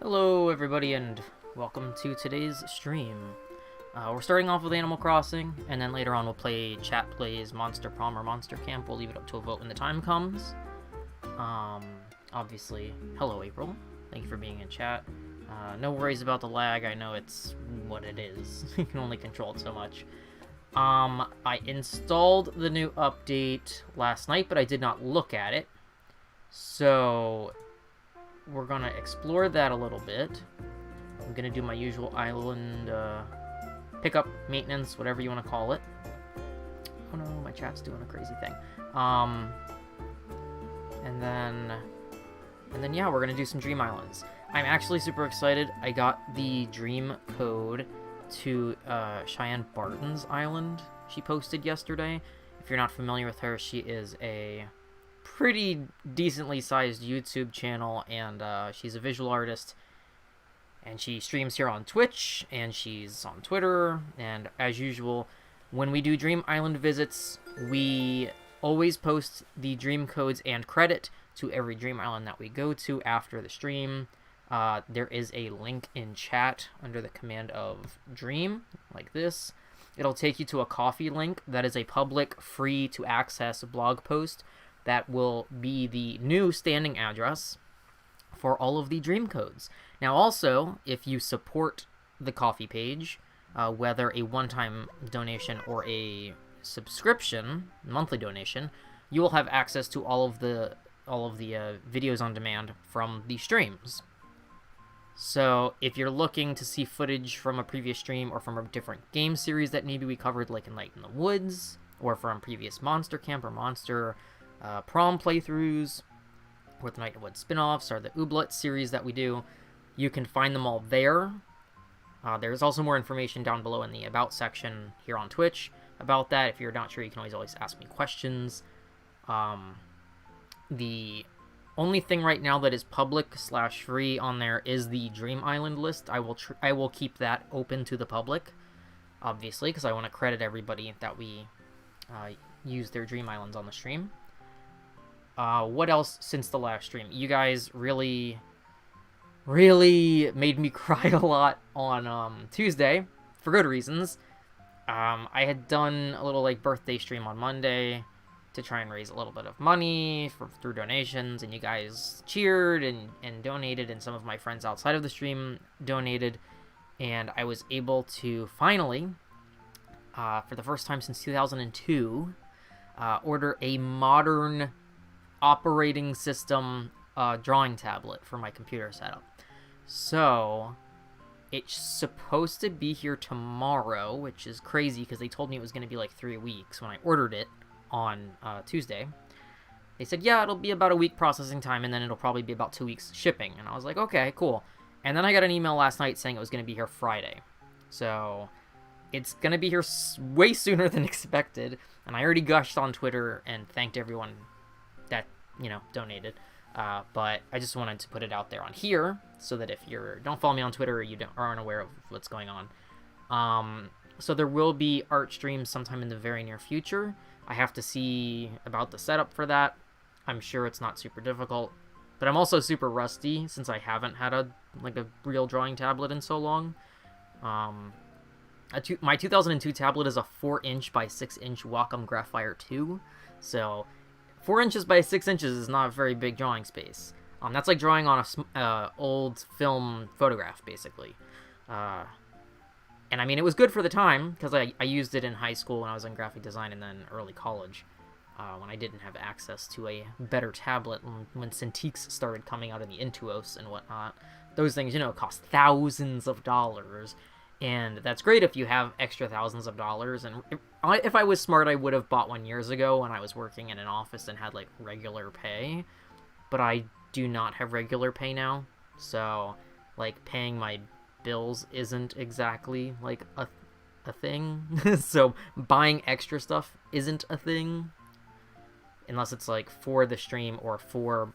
Hello everybody and welcome to today's stream. We're starting off with Animal Crossing, and then later on we'll play Chat Plays Monster Prom or Monster Camp. We'll leave it up to a vote when the time comes. Obviously, hello April. Thank you for being in chat. No worries about the lag, I know it's what it is. You can only control it so much. I installed the new update last night, but I did not look at it. So we're gonna explore that a little bit. I'm gonna do my usual island pickup, maintenance, whatever you want to call it. Oh no, my chat's doing a crazy thing. And then yeah, we're gonna do some Dream Islands. I'm actually super excited. I got the dream code to Cheyenne Barton's island she posted yesterday. If you're not familiar with her, she is a pretty decently sized YouTube channel, and she's a visual artist, and she streams here on Twitch, and she's on Twitter, and as usual, when we do Dream Island visits, we always post the dream codes and credit to every Dream Island that we go to after the stream. There is a link in chat under the command of Dream, like this. It'll take you to a Ko-fi link that is a public, free-to-access blog post that will be the new standing address for all of the dream codes. Now also, if you support the Ko-fi page, whether a one-time donation or a subscription, monthly donation, you will have access to all of the videos on demand from the streams. So if you're looking to see footage from a previous stream or from a different game series that maybe we covered, like in Night in the Woods, or from previous Monster Camp or Monster Prom playthroughs, or the Night in the Woods spin-offs, or the Ooblet series that we do, you can find them all there. There's also more information down below in the About section here on Twitch about that. If you're not sure, you can always ask me questions. The only thing right now that is public/free on there is the Dream Island list. I will keep that open to the public, obviously, because I want to credit everybody that we use their Dream Islands on the stream. What else since the last stream? You guys really made me cry a lot on Tuesday, for good reasons. I had done a little birthday stream on Monday to try and raise a little bit of money through donations, and you guys cheered and donated, and some of my friends outside of the stream donated, and I was able to finally, for the first time since 2002, order a modern operating system drawing tablet for my computer setup. So it's supposed to be here tomorrow, which is crazy because they told me it was going to be like 3 weeks when I ordered it on Tuesday. They said, yeah, it'll be about a week processing time, and then it'll probably be about 2 weeks shipping. And I was like, okay, cool. And then I got an email last night saying it was going to be here Friday. So it's going to be here way sooner than expected. And I already gushed on Twitter and thanked everyone that, donated. But I just wanted to put it out there on here so that if you don't follow me on Twitter or you aren't aware of what's going on. So there will be art streams sometime in the very near future. I have to see about the setup for that. I'm sure it's not super difficult, but I'm also super rusty since I haven't had a real drawing tablet in so long. My 2002 tablet is a 4-inch by 6-inch Wacom Graphire 2, so 4 inches by 6 inches is not a very big drawing space. That's like drawing on a old film photograph, basically. And I mean, it was good for the time, because I used it in high school when I was in graphic design, and then early college, when I didn't have access to a better tablet, when Cintiqs started coming out in the Intuos and whatnot. Those things, cost thousands of dollars, and that's great if you have extra thousands of dollars, and if I was smart, I would have bought one years ago when I was working in an office and had, regular pay, but I do not have regular pay now, so, paying my bills isn't exactly a thing. So buying extra stuff isn't a thing unless it's for the stream or for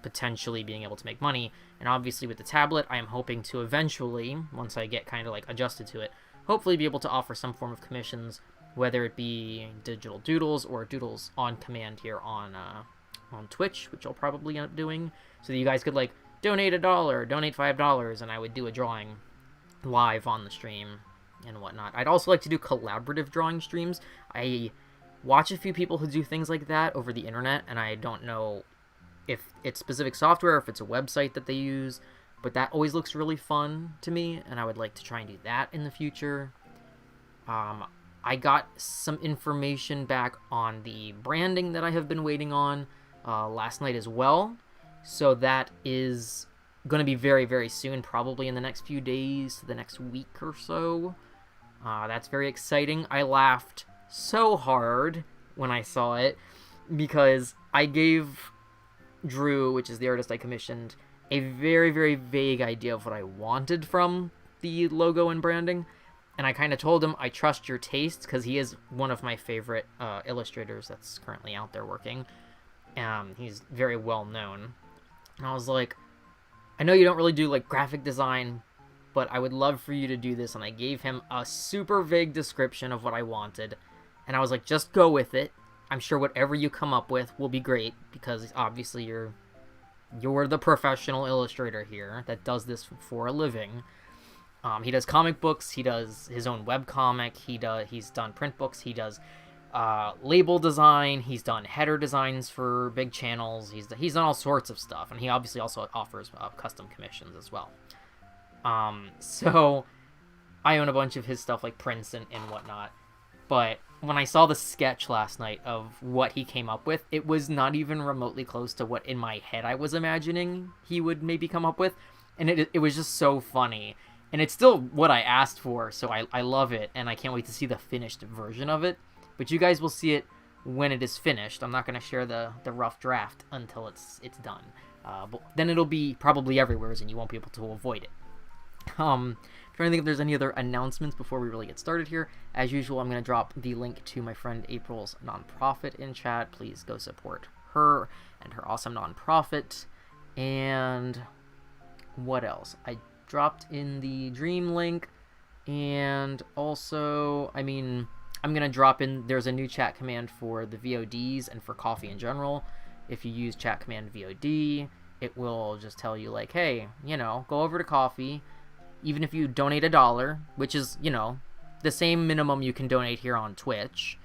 potentially being able to make money. And obviously with the tablet, I am hoping to eventually, once I get kind of adjusted to it, hopefully be able to offer some form of commissions, whether it be digital doodles or doodles on command here on Twitch, which I'll probably end up doing, so that you guys could donate $1, donate $5, and I would do a drawing live on the stream and whatnot. I'd also like to do collaborative drawing streams. I watch a few people who do things like that over the internet, and I don't know if it's specific software or if it's a website that they use, but that always looks really fun to me, and I would like to try and do that in the future. I got some information back on the branding that I have been waiting on last night as well, so that is going to be very, very soon, probably in the next few days to the next week or so. That's very exciting. I laughed so hard when I saw it because I gave Drew, which is the artist I commissioned, a very, very vague idea of what I wanted from the logo and branding, and I kind of told him, I trust your taste, because he is one of my favorite illustrators that's currently out there working. He's very well known, and I was like, I know you don't really do like graphic design, but I would love for you to do this, and I gave him a super vague description of what I wanted, and I was like, just go with it. I'm sure whatever you come up with will be great, because obviously you're the professional illustrator here that does this for a living. He does comic books, he does his own webcomic, he's done print books, he does label design, he's done header designs for big channels, he's done all sorts of stuff, and he obviously also offers custom commissions as well. So I own a bunch of his stuff, like prints and whatnot, but when I saw the sketch last night of what he came up with, it was not even remotely close to what in my head I was imagining he would maybe come up with, and it was just so funny. And it's still what I asked for, so I love it, and I can't wait to see the finished version of it. But you guys will see it when it is finished. I'm not going to share the rough draft until it's done. But then it'll be probably everywhere, and you won't be able to avoid it. Trying to think if there's any other announcements before we really get started here. As usual, I'm going to drop the link to my friend April's nonprofit in chat. Please go support her and her awesome nonprofit. And what else? I dropped in the Dream link, and also, I mean, I'm going to drop in, there's a new chat command for the VODs and for coffee in general. If you use chat command VOD, it will just tell you, like, hey, you know, go over to coffee, even if you donate $1, which is, you know, the same minimum you can donate here on Twitch.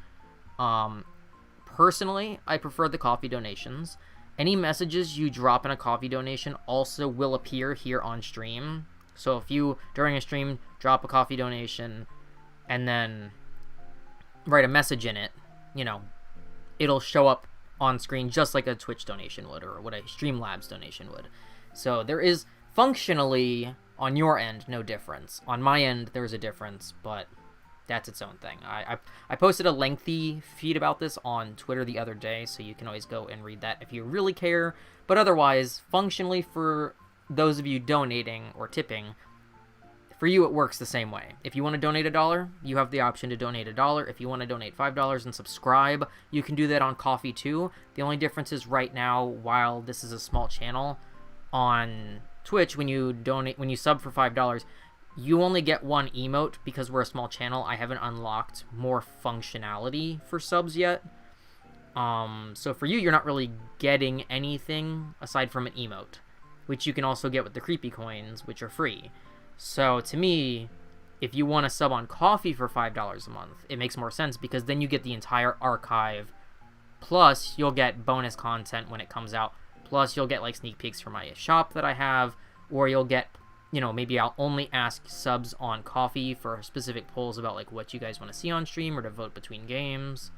Personally, I prefer the coffee donations. Any messages you drop in a coffee donation also will appear here on stream. So if you, during a stream, drop a coffee donation and then write a message in it, you know, it'll show up on screen just like a Twitch donation would, or what a Streamlabs donation would. So there is functionally, on your end, no difference. On my end, there's a difference, but that's its own thing. I posted a lengthy feed about this on Twitter the other day, so you can always go and read that if you really care. But otherwise, functionally, for those of you donating or tipping, for you it works the same way. If you want to donate $1, you have the option to donate $1. If you want to donate $5 and subscribe, you can do that on Coffee too. The only difference is right now, while this is a small channel, on Twitch, when you sub for $5, you only get one emote. Because we're a small channel, I haven't unlocked more functionality for subs yet. So for you, you're not really getting anything aside from an emote, which you can also get with the creepy coins, which are free. So to me, if you want to sub on Coffee for $5 a month, it makes more sense, because then you get the entire archive, plus you'll get bonus content when it comes out, plus you'll get like sneak peeks for my shop that I have, or you'll get, you know, maybe I'll only ask subs on Coffee for specific polls about like what you guys want to see on stream, or to vote between games.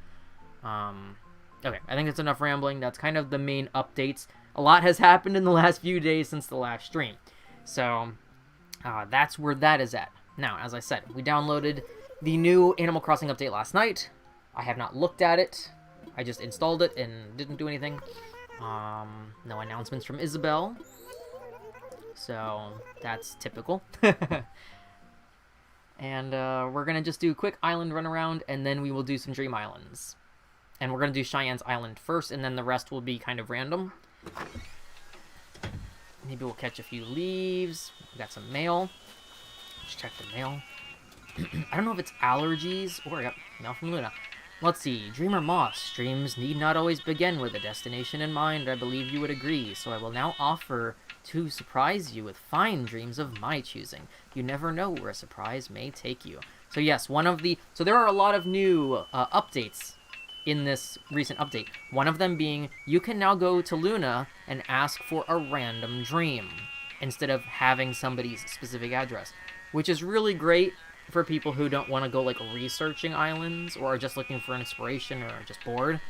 Okay, I think that's enough rambling. That's kind of the main updates. A lot has happened in the last few days since the last stream. So that's where that is at. Now, as I said, we downloaded the new Animal Crossing update last night. I have not looked at it. I just installed it and didn't do anything. No announcements from Isabel. So that's typical. And we're going to just do a quick island run around, and then we will do some Dream Islands. And we're going to do Cheyenne's Island first, and then the rest will be kind of random. Maybe we'll catch a few leaves. We got some mail. Let's check the mail. I don't know if it's allergies, or I got mail from Luna. Let's see, Dreamer Moss, dreams need not always begin with a destination in mind, I believe you would agree, so I will now offer to surprise you with fine dreams of my choosing. You never know where a surprise may take you. So yes, so there are a lot of new updates in this recent update. One of them being, you can now go to Luna and ask for a random dream, instead of having somebody's specific address, which is really great for people who don't want to go, like, researching islands, or are just looking for an inspiration, or are just bored.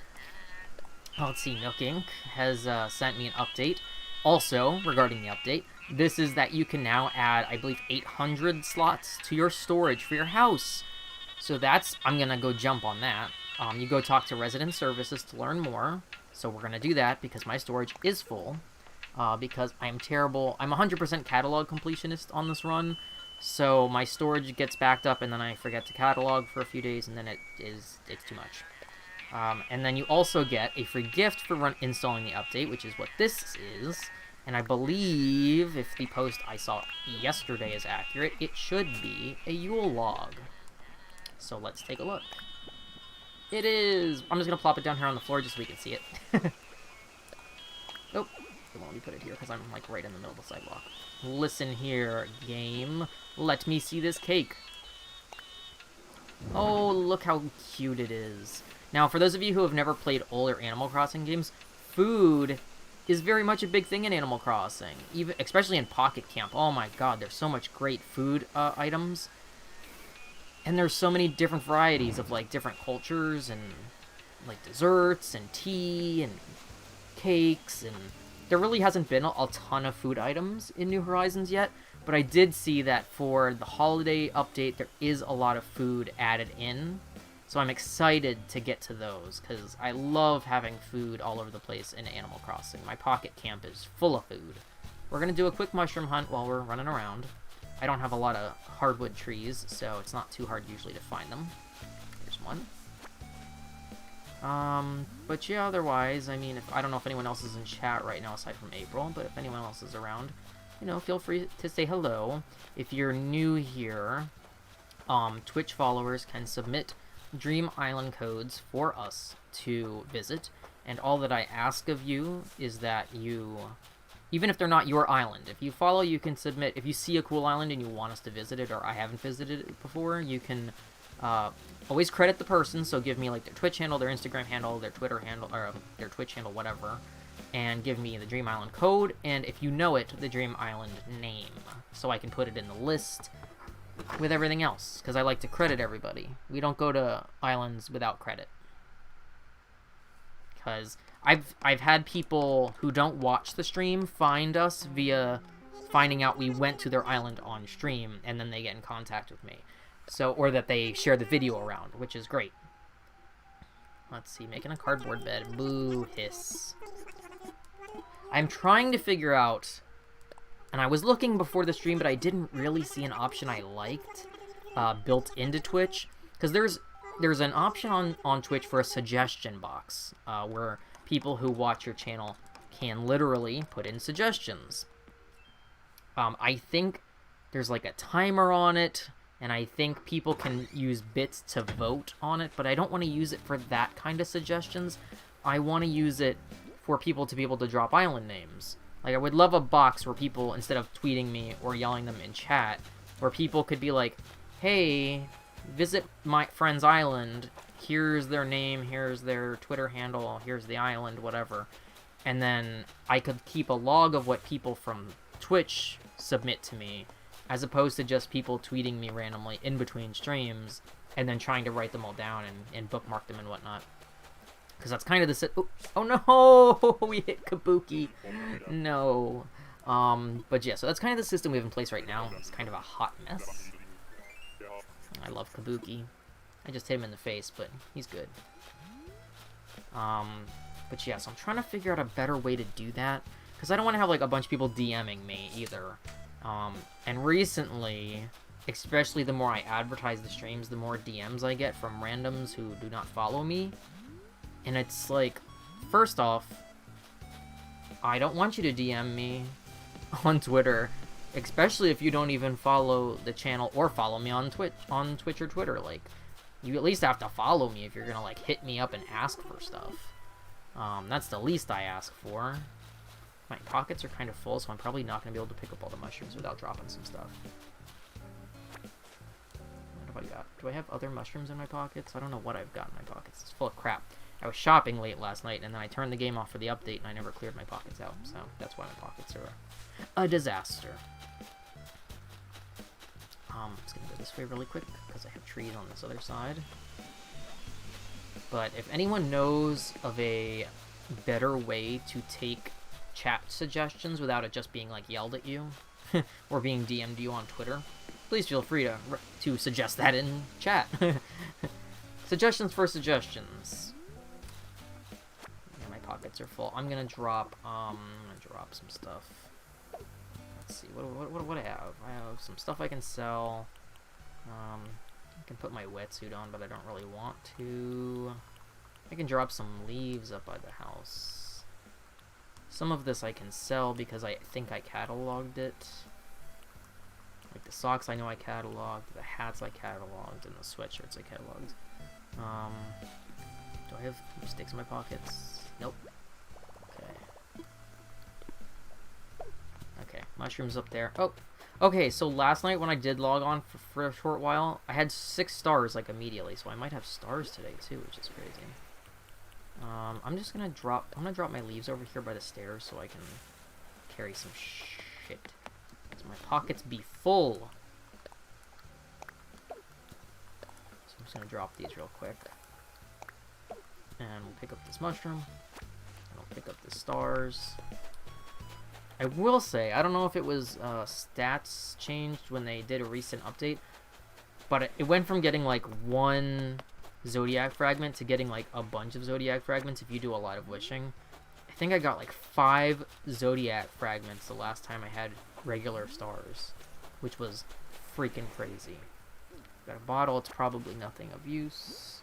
Oh, let's see, Nook Inc. has sent me an update. Also, regarding the update, this is that you can now add, I believe, 800 slots to your storage for your house. So I'm gonna go jump on that. You go talk to resident services to learn more. So we're gonna do that, because my storage is full. Because I'm terrible. I'm 100% catalog completionist on this run. So my storage gets backed up, and then I forget to catalog for a few days, and then it's too much. And then you also get a free gift for installing the update, which is what this is. And I believe, if the post I saw yesterday is accurate, it should be a Yule log. So let's take a look. It is! I'm just gonna plop it down here on the floor just so we can see it. Nope. It won't let me put it here, because I'm, like, right in the middle of the sidewalk. Listen here, game. Let me see this cake. Oh, look how cute it is. Now, for those of you who have never played older Animal Crossing games, food is very much a big thing in Animal Crossing, especially in Pocket Camp. Oh my god, there's so much great food items. And there's so many different varieties of, like, different cultures, and, like, desserts, and tea, and cakes, and there really hasn't been a ton of food items in New Horizons yet, but I did see that for the holiday update, there is a lot of food added in, so I'm excited to get to those, because I love having food all over the place in Animal Crossing. My Pocket Camp is full of food. We're going to do a quick mushroom hunt while we're running around. I don't have a lot of hardwood trees, so it's not too hard usually to find them. Here's one. But yeah, otherwise, I mean, I don't know if anyone else is in chat right now aside from April, but if anyone else is around, you know, feel free to say hello. If you're new here, Twitch followers can submit Dream Island codes for us to visit, and all that I ask of you is that you, even if they're not your island, if you follow, you can submit, if you see a cool island and you want us to visit it, or I haven't visited it before, you can, always credit the person, so give me, like, their Twitch handle, their Instagram handle, their Twitter handle, or their Twitch handle, whatever, and give me the Dream Island code, and if you know it, the Dream Island name, so I can put it in the list with everything else, because I like to credit everybody. We don't go to islands without credit. Because I've had people who don't watch the stream find us via finding out we went to their island on stream, and then they get in contact with me. So, or that they share the video around, which is great. Let's see, making a cardboard bed. Boo, hiss. I'm trying to figure out, and I was looking before the stream, but I didn't really see an option I liked built into Twitch. Because there's an option on Twitch for a suggestion box, where people who watch your channel can literally put in suggestions. I think there's, like, a timer on it, and I think people can use bits to vote on it, but I don't want to use it for that kind of suggestions. I want to use it for people to be able to drop island names. Like, I would love a box where people, instead of tweeting me or yelling them in chat, where people could be like, hey, visit my friend's island, here's their name, here's their Twitter handle, here's the island, whatever. And then I could keep a log of what people from Twitch submit to me, as opposed to just people tweeting me randomly in between streams, and then trying to write them all down and bookmark them and whatnot. Because that's kind of the... Oh no! We hit Kabuki! No. But yeah, so that's kind of the system we have in place right now. It's kind of a hot mess. I love Kabuki. I just hit him in the face, but he's good. But yeah, so I'm trying to figure out a better way to do that. Because I don't want to have, like, a bunch of people DMing me, either. And recently, especially the more I advertise the streams, the more DMs I get from randoms who do not follow me. And it's like, first off, I don't want you to DM me on Twitter, especially if you don't even follow the channel or follow me on Twitch or Twitter. Like, You at least have to follow me if you're gonna, like, hit me up and ask for stuff. That's the least I ask for. My pockets are kind of full, so I'm probably not gonna be able to pick up all the mushrooms without dropping some stuff. What have I got? Do I have other mushrooms in my pockets? I don't know what I've got in my pockets. It's full of crap. I was shopping late last night, and then I turned the game off for the update, and I never cleared my pockets out, so that's why my pockets are a disaster. I'm just gonna go this way really quick, because I have trees on this other side. But if anyone knows of a better way to take chat suggestions without it just being, like, yelled at you, or being DM'd you on Twitter, please feel free to suggest that in chat. Suggestions for suggestions. Yeah, my pockets are full. I'm gonna drop some stuff. Let's see, what do I have? I have some stuff I can sell. I can put my wetsuit on, but I don't really want to. I can drop some leaves up by the house. Some of this I can sell because I think I cataloged it. Like the socks I know I cataloged, the hats I cataloged, and the sweatshirts I cataloged. Do I have sticks in my pockets? Nope. Okay. Okay, mushrooms up there. Oh, okay, so last night when I did log on for a short while, I had 6 stars, like, immediately, so I might have stars today, too, which is crazy. I'm just gonna drop my leaves over here by the stairs so I can carry some shit. So my pockets be full. So I'm just gonna drop these real quick. And we'll pick up this mushroom. And I'll pick up the stars. I will say, I don't know if it was stats changed when they did a recent update, but it went from getting like 1 Zodiac fragment to getting like a bunch of Zodiac fragments if you do a lot of wishing. I think I got like 5 Zodiac fragments the last time I had regular stars, which was freaking crazy. Got a bottle, it's probably nothing of use.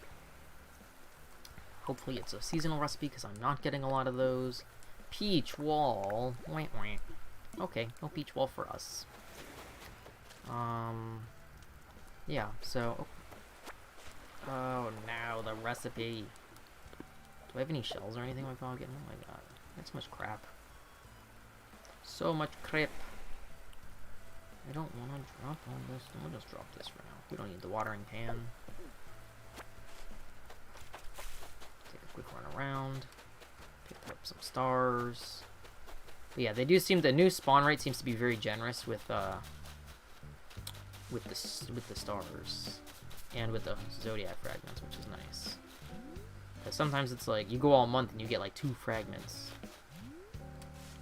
Hopefully it's a seasonal recipe because I'm not getting a lot of those. Peach wall. Wait. Okay, no peach wall for us. Yeah, so... Oh, no, the recipe. Do I have any shells or anything in my pocket? Oh my god. That's much crap. So much crap. I don't want to drop all this. We'll just drop this for now. We don't need the watering pan. Take a quick run around. Pick up some stars. But yeah, they do seem... The new spawn rate seems to be very generous with the stars. And with the Zodiac fragments, which is nice. Because sometimes it's like, you go all month and you get like 2 fragments.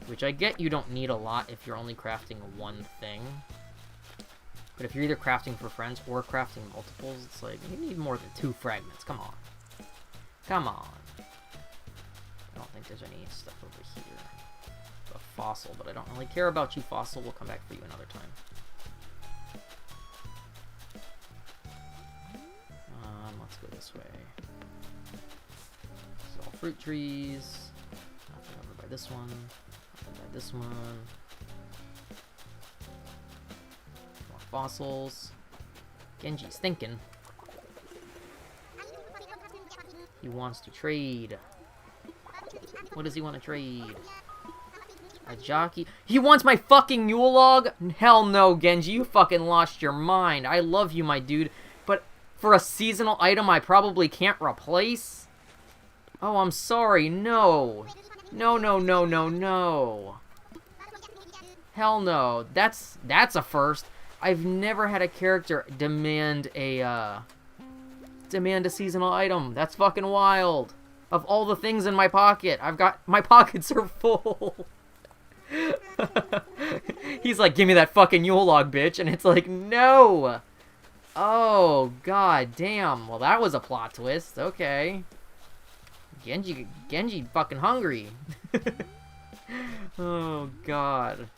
Which I get you don't need a lot if you're only crafting one thing. But if you're either crafting for friends or crafting multiples, it's like, you need more than 2 fragments. Come on. Come on. I don't think there's any stuff over here. A fossil, but I don't really care about you, fossil. We'll come back for you another time. Let's go this way. This is all fruit trees. Nothing over by this one. Nothing by this one. More fossils. Genji's thinking. He wants to trade. What does he want to trade? A jockey? He wants my fucking Yule log? Hell no, Genji. You fucking lost your mind. I love you, my dude. But for a seasonal item I probably can't replace? Oh, I'm sorry. No. No. Hell no. That's a first. I've never had a character demand a seasonal item. That's fucking wild. Of all the things in my pocket, my pockets are full. He's like, give me that fucking Yule log, bitch. And it's like, no. Oh, god damn. Well, that was a plot twist. Okay. Genji fucking hungry. Oh, god.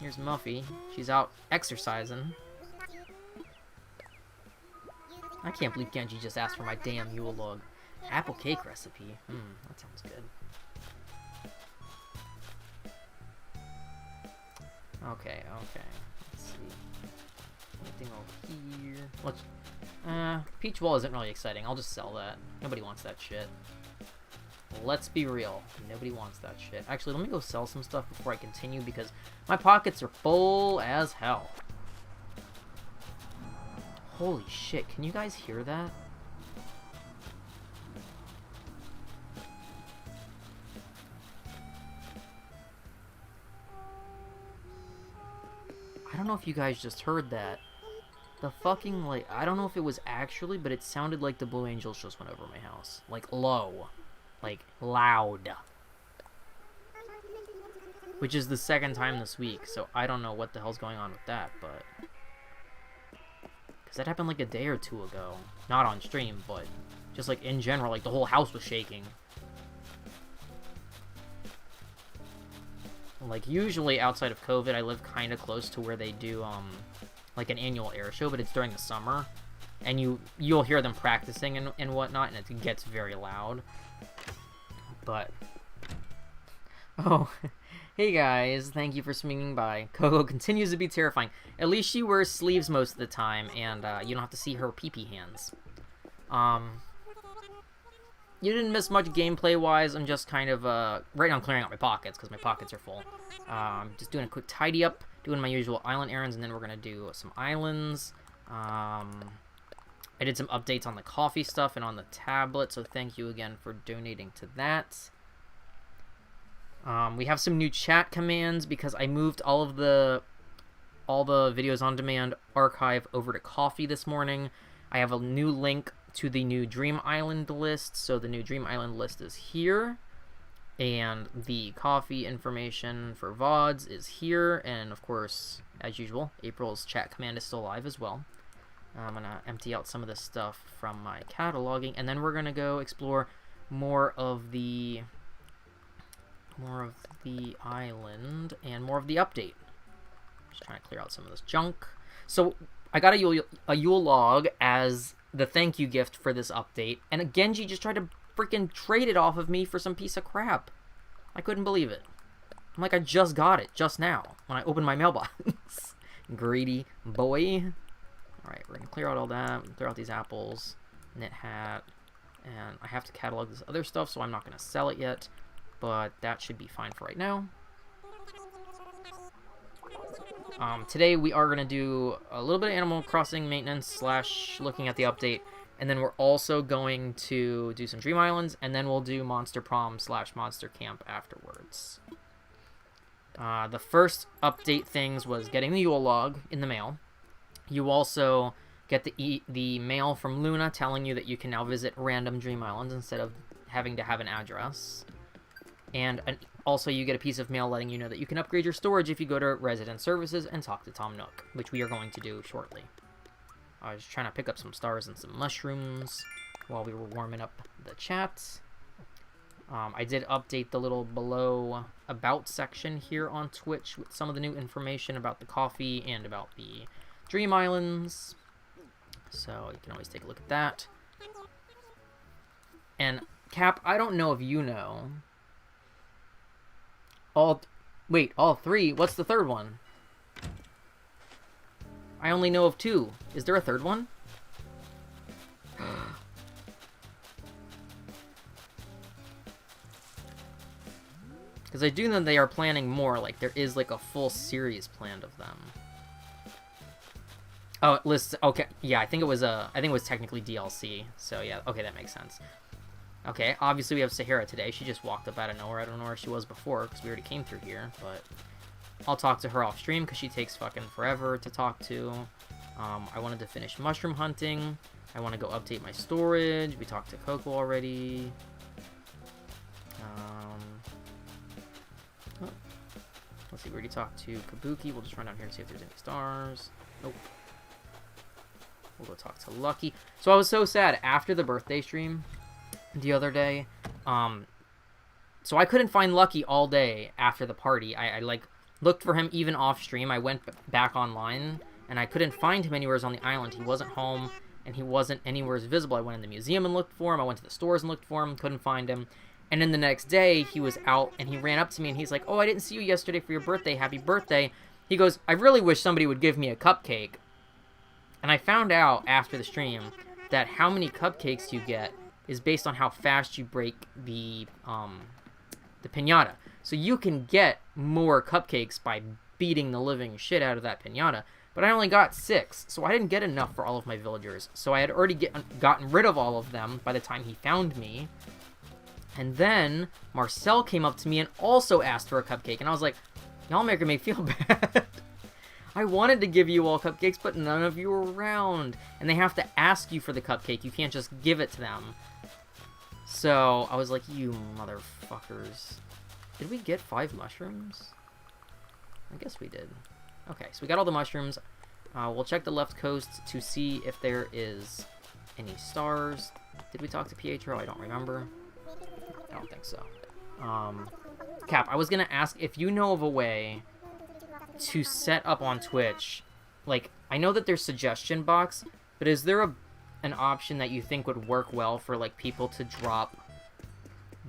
Here's Muffy. She's out exercising. I can't believe Genji just asked for my damn Yule log. Apple cake recipe. That sounds good. Okay. Let's see. Anything over here? Let's... Peach Wall isn't really exciting. I'll just sell that. Nobody wants that shit. Let's be real. Nobody wants that shit. Actually, let me go sell some stuff before I continue, because my pockets are full as hell. Holy shit, can you guys hear that? I don't know if you guys just heard that. The fucking, like, I don't know if it was actually, but it sounded like the Blue Angels just went over my house. Like, low. Like, loud. Which is the second time this week, so I don't know what the hell's going on with that, but... Because that happened like a day or two ago. Not on stream, but just like in general, like the whole house was shaking. Like, usually outside of COVID, I live kind of close to where they do, like an annual air show, but it's during the summer. And you'll hear them practicing and whatnot, and it gets very loud. But... Oh, hey guys, thank you for swinging by. Coco continues to be terrifying. At least she wears sleeves most of the time, and you don't have to see her pee-pee hands. You didn't miss much gameplay-wise. I'm just kind of, right now I'm clearing out my pockets, because my pockets are full. Just doing a quick tidy-up, doing my usual island errands, and then we're going to do some islands. I did some updates on the coffee stuff and on the tablet, so thank you again for donating to that. We have some new chat commands, because I moved all the videos on demand archive over to coffee this morning. I have a new link to the new Dream Island list, so the new Dream Island list is here, and the coffee information for VODs is here, and of course, as usual, April's chat command is still live as well. I'm gonna empty out some of this stuff from my cataloging, and then we're gonna go explore more of the island and more of the update. Just trying to clear out some of this junk. So I got a Yule log as the thank you gift for this update, and a Genji just tried to freaking trade it off of me for some piece of crap. I couldn't believe it. I'm like, I just got it just now when I opened my mailbox. Greedy boy. Alright, we're gonna clear out all that. Clear out these apples, knit hat, and I have to catalog this other stuff, so I'm not gonna sell it yet, but that should be fine for right now. Today we are going to do a little bit of Animal Crossing maintenance / looking at the update, and then we're also going to do some Dream Islands, and then we'll do Monster Prom / Monster Camp afterwards. The first update things was getting the Yule log in the mail. You also get the mail from Luna telling you that you can now visit random Dream Islands instead of having to have an address. And also you get a piece of mail letting you know that you can upgrade your storage if you go to Resident Services and talk to Tom Nook, which we are going to do shortly. I was trying to pick up some stars and some mushrooms while we were warming up the chat. I did update the little below about section here on Twitch with some of the new information about the coffee and about the Dream Islands. So you can always take a look at that. And Cap, I don't know if you know... all three? What's the third one? I only know of two. Is there a third one? Because I do know they are planning more. Like, there is, like, a full series planned of them. Oh, it lists... Okay, yeah, I think it was technically DLC. So, yeah, okay, that makes sense. Okay, obviously we have Sahara today. She just walked up out of nowhere. I don't know where she was before, because we already came through here, but... I'll talk to her off stream, because she takes fucking forever to talk to. I wanted to finish mushroom hunting. I want to go update my storage. We talked to Coco already. Let's see, we already talked to Kabuki. We'll just run down here and see if there's any stars. Nope. We'll go talk to Lucky. So I was so sad after the birthday stream the other day. So I couldn't find Lucky all day after the party. I like looked for him even off stream. I went back online and I couldn't find him anywhere on the island. He wasn't home and he wasn't anywhere visible. I went in the museum and looked for him. I went to the stores and looked for him. Couldn't find him. And then the next day he was out and he ran up to me and he's like, "Oh, I didn't see you yesterday for your birthday. Happy birthday." He goes, "I really wish somebody would give me a cupcake." And I found out after the stream that how many cupcakes you get is based on how fast you break the piñata. So you can get more cupcakes by beating the living shit out of that piñata. But I only got 6, so I didn't get enough for all of my villagers. So I had already gotten rid of all of them by the time he found me. And then Marcel came up to me and also asked for a cupcake. And I was like, y'all making me feel bad. I wanted to give you all cupcakes, but none of you were around. And they have to ask you for the cupcake. You can't just give it to them. So I was like, you motherfuckers. Did we get 5 mushrooms? I guess we did. Okay, so we got all the mushrooms. We'll check the left coast to see if there is any stars. Did we talk to Pietro? I don't remember. I don't think so. Cap, I was going to ask if you know of a way to set up on Twitch. Like, I know that there's suggestion box, but is there an option that you think would work well for, like, people to drop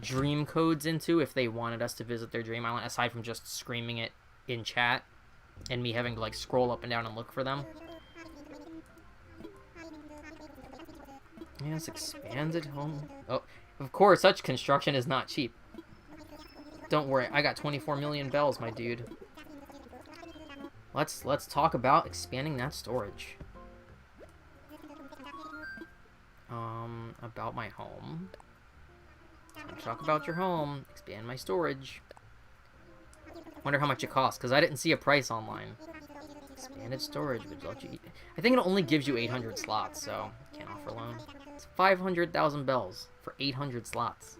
dream codes into if they wanted us to visit their dream island, aside from just screaming it in chat and me having to, like, scroll up and down and look for them? Yes, expanded home. Oh, of course, such construction is not cheap. Don't worry, I got 24 million bells, my dude. Let's talk about expanding that storage. About my home. Talk about your home. Expand my storage. Wonder how much it costs, because I didn't see a price online. Expanded storage would let you eat. I think it only gives you 800 slots, so can't offer loan. It's 500,000 bells for 800 slots.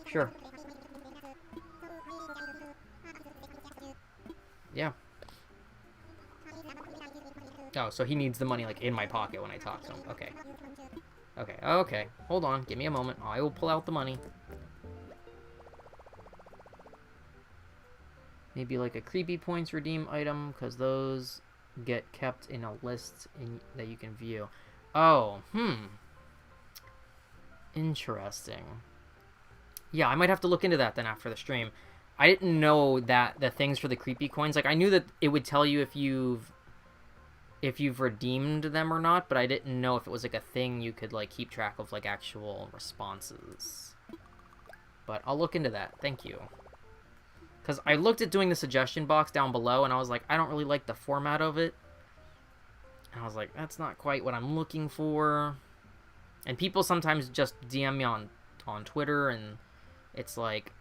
Sure. Yeah. Oh, so he needs the money, like, in my pocket when I talk to him. Okay. Okay, okay. Hold on. Give me a moment. I will pull out the money. Maybe, like, a creepy points redeem item, because those get kept in a list that you can view. Oh, interesting. Yeah, I might have to look into that then after the stream. I didn't know that the things for the creepy coins, like, I knew that it would tell you if you've redeemed them or not, but I didn't know if it was, like, a thing you could, like, keep track of, like, actual responses. But I'll look into that. Thank you. Because I looked at doing the suggestion box down below, and I was like, I don't really like the format of it. And I was like, that's not quite what I'm looking for. And people sometimes just DM me on Twitter, and it's like,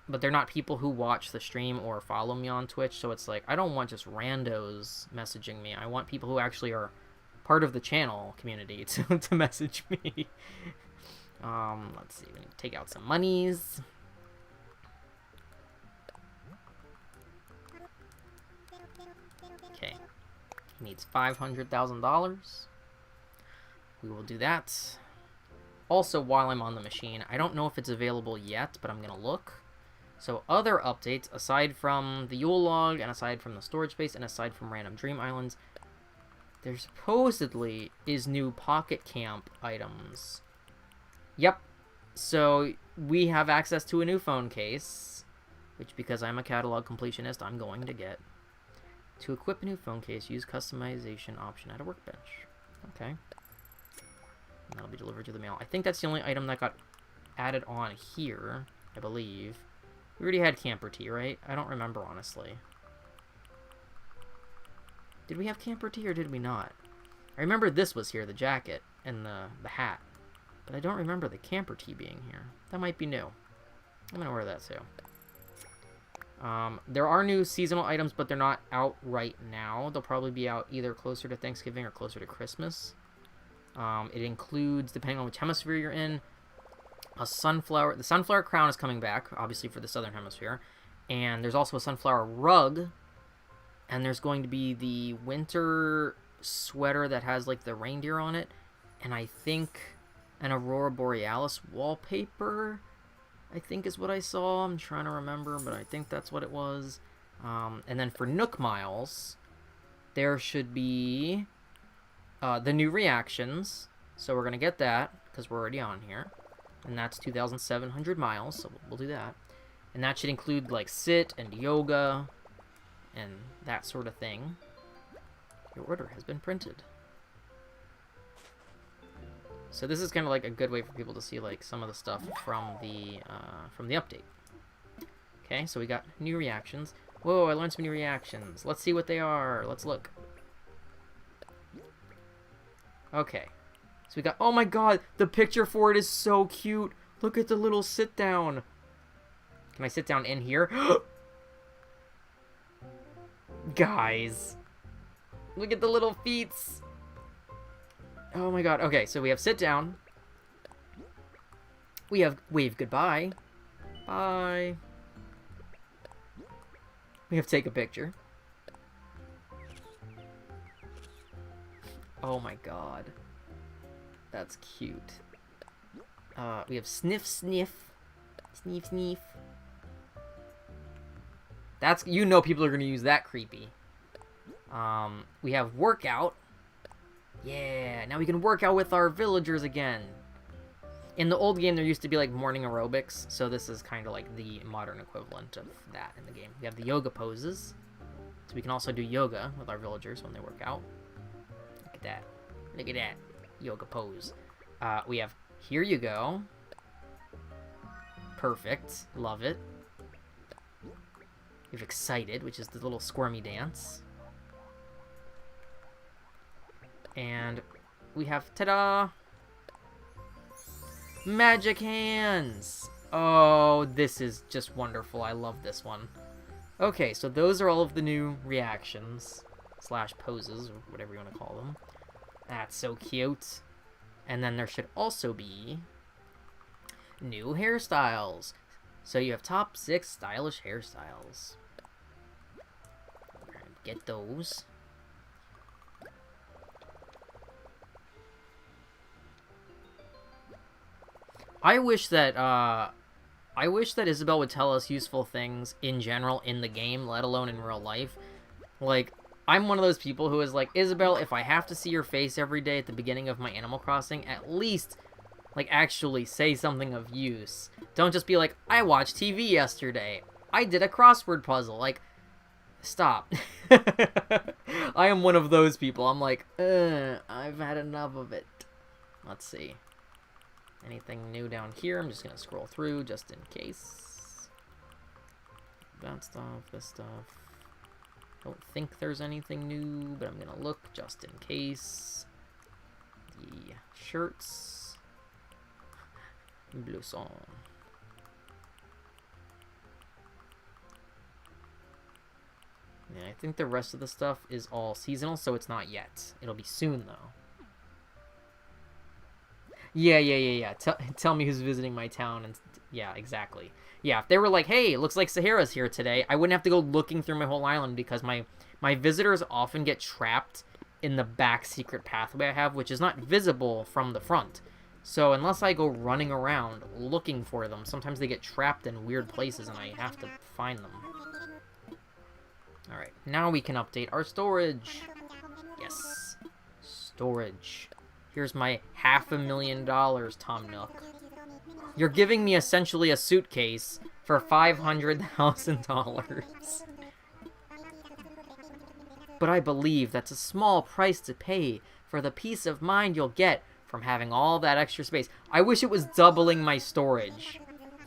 but they're not people who watch the stream or follow me on Twitch, so it's like, I don't want just randos messaging me. I want people who actually are part of the channel community to message me. Let's see, we need to take out some monies. Okay, he needs $500,000. We will do that. Also, while I'm on the machine, I don't know if it's available yet, but I'm gonna look. So other updates, aside from the Yule log, and aside from the storage space, and aside from random dream islands, there supposedly is new pocket camp items. Yep. So we have access to a new phone case, which, because I'm a catalog completionist, I'm going to get. To equip a new phone case, use customization option at a workbench. Okay. And that'll be delivered to the mail. I think that's the only item that got added on here, I believe. We already had camper tea, right? I don't remember, honestly. Did we have camper tea or did we not? I remember this was here, the jacket and the hat. But I don't remember the camper tea being here. That might be new. I'm going to order that too. There are new seasonal items, but they're not out right now. They'll probably be out either closer to Thanksgiving or closer to Christmas. It includes, depending on which hemisphere you're in, a sunflower. The sunflower crown is coming back, obviously, for the southern hemisphere. And there's also a sunflower rug. And there's going to be the winter sweater that has, like, the reindeer on it. And I think an Aurora Borealis wallpaper, I think is what I saw. I'm trying to remember, but I think that's what it was. And then for Nook Miles, there should be the new reactions. So we're going to get that, because we're already on here. And that's 2,700 miles, so we'll do that. And that should include, like, sit and yoga and that sort of thing. Your order has been printed. So this is kind of like a good way for people to see like some of the stuff from the update. Okay, so we got new reactions. Whoa, I learned some new reactions. Let's see what they are. Let's look. Okay. So we got, oh my god, the picture for it is so cute. Look at the little sit down. Can I sit down in here? Guys. Look at the little feet. Oh my god. Okay, so we have sit down. We have wave goodbye. Bye. We have take a picture. Oh my god. That's cute. We have sniff sniff. Sniff sniff. That's, you know, people are gonna use that creepy. We have workout. Yeah, now we can work out with our villagers again. In the old game, there used to be like morning aerobics, so this is kind of like the modern equivalent of that in the game. We have the yoga poses, so we can also do yoga with our villagers when they work out. Look at that. Look at that. Yoga pose. We have here you go. Perfect. Love it. We have excited, which is the little squirmy dance. And we have, ta-da! Magic hands! Oh, this is just wonderful. I love this one. Okay, so those are all of the new reactions. Slash poses, or whatever you want to call them. That's so cute. And then there should also be new hairstyles. So you have top 6 stylish hairstyles. We're gonna get those. I wish that Isabelle would tell us useful things in general in the game, let alone in real life. Like, I'm one of those people who is like, Isabelle, if I have to see your face every day at the beginning of my Animal Crossing, at least, like, actually say something of use. Don't just be like, I watched TV yesterday. I did a crossword puzzle. Like, stop. I am one of those people. I'm like, I've had enough of it. Let's see. Anything new down here? I'm just going to scroll through just in case. That stuff, this stuff. Don't think there's anything new, but I'm going to look just in case. The shirts. Blouson. Yeah, I think the rest of the stuff is all seasonal, so it's not yet. It'll be soon, though. Yeah. Tell me who's visiting my town. And yeah, exactly. Yeah, if they were like, hey, it looks like Sahara's here today, I wouldn't have to go looking through my whole island because my visitors often get trapped in the back secret pathway I have, which is not visible from the front. So unless I go running around looking for them, sometimes they get trapped in weird places and I have to find them. Alright, now we can update our storage. Yes. Storage. Here's my $500,000, Tom Nook. You're giving me essentially a suitcase for $500,000. But I believe that's a small price to pay for the peace of mind you'll get from having all that extra space. I wish it was doubling my storage.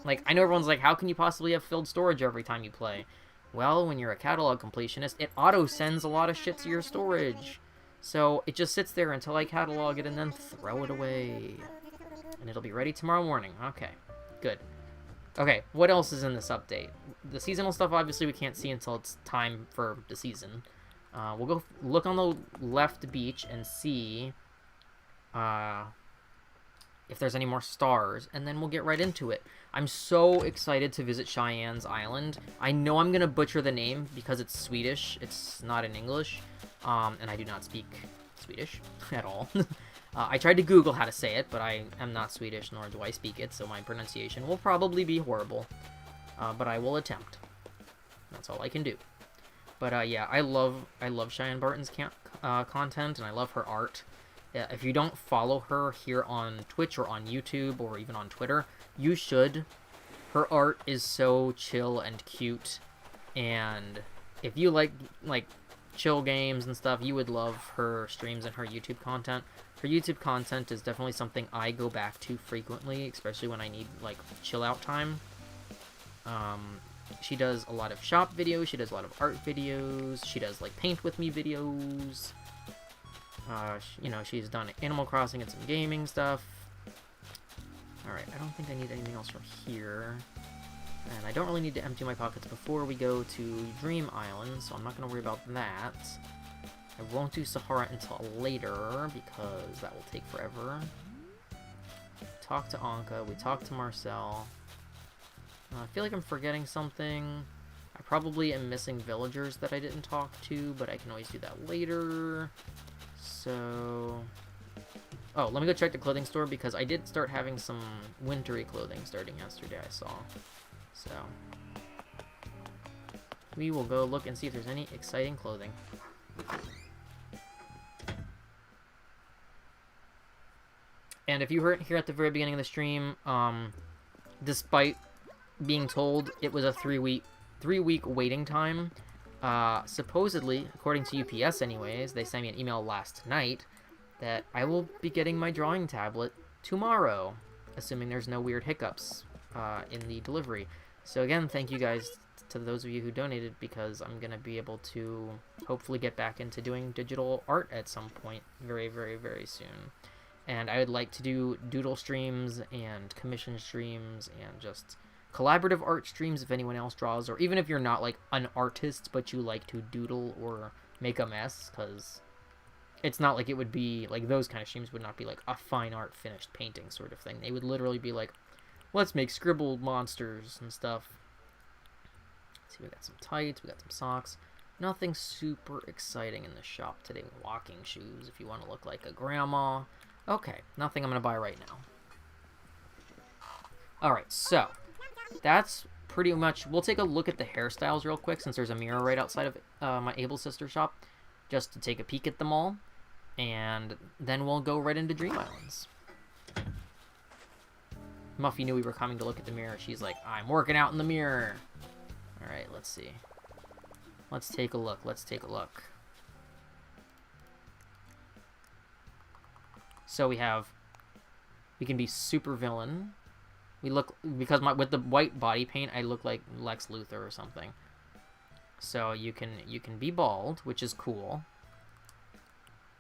Like, I know everyone's like, how can you possibly have filled storage every time you play? Well, when you're a catalog completionist, it auto-sends a lot of shit to your storage. So it just sits there until I catalog it and then throw it away. And it'll be ready tomorrow morning. Okay, good. Okay, what else is in this update? The seasonal stuff, obviously, we can't see until it's time for the season. We'll go look on the left beach and see if there's any more stars, and then we'll get right into it. I'm so excited to visit Cheyenne's island. I know I'm going to butcher the name because it's Swedish. It's not in English. And I do not speak Swedish at all. I tried to Google how to say it, but I am not Swedish, nor do I speak it, so my pronunciation will probably be horrible. But I will attempt. That's all I can do. But yeah, I love Cheyenne Barton's content, and I love her art. If you don't follow her here on Twitch or on YouTube or even on Twitter, you should. Her art is so chill and cute, and if you like chill games and stuff, you would love her streams and her YouTube content. Her YouTube content is definitely something I go back to frequently, especially when I need, like, chill out time. She does a lot of shop videos, she does a lot of art videos, she does, like, paint with me videos. You know, she's done Animal Crossing and some gaming stuff. Alright, I don't think I need anything else from here. And I don't really need to empty my pockets before we go to Dream Island, so I'm not going to worry about that. I won't do Sahara until later, because that will take forever. Talk to Anka, we talked to Marcel. I feel like I'm forgetting something. I probably am missing villagers that I didn't talk to, but I can always do that later. So... Oh, let me go check the clothing store, because I did start having some wintry clothing starting yesterday, I saw. So... we will go look and see if there's any exciting clothing. And if you heard here at the very beginning of the stream, despite being told it was a three-week waiting time, supposedly, according to UPS anyways, they sent me an email last night that I will be getting my drawing tablet tomorrow, assuming there's no weird hiccups in the delivery. So again, thank you guys to those of you who donated, because I'm going to be able to hopefully get back into doing digital art at some point very, very, very soon. And I would like to do doodle streams and commission streams and just collaborative art streams if anyone else draws, or even if you're not like an artist but you like to doodle or make a mess, because it's not like it would be like those kind of streams would not be like a fine art finished painting sort of thing. They would literally be like, let's make scribbled monsters and stuff. Let's see, we got some tights, we got some socks. Nothing super exciting in the shop today. Walking shoes if you want to look like a grandma. Okay, nothing I'm going to buy right now. Alright, so that's pretty much... We'll take a look at the hairstyles real quick, since there's a mirror right outside of my Able Sister shop, just to take a peek at them all. And then we'll go right into Dream Islands. Muffy knew we were coming to look at the mirror. She's like, I'm working out in the mirror. Alright, let's see. Let's take a look. Let's take a look. So we can be super villain. We look, because with the white body paint, I look like Lex Luthor or something. So you can be bald, which is cool.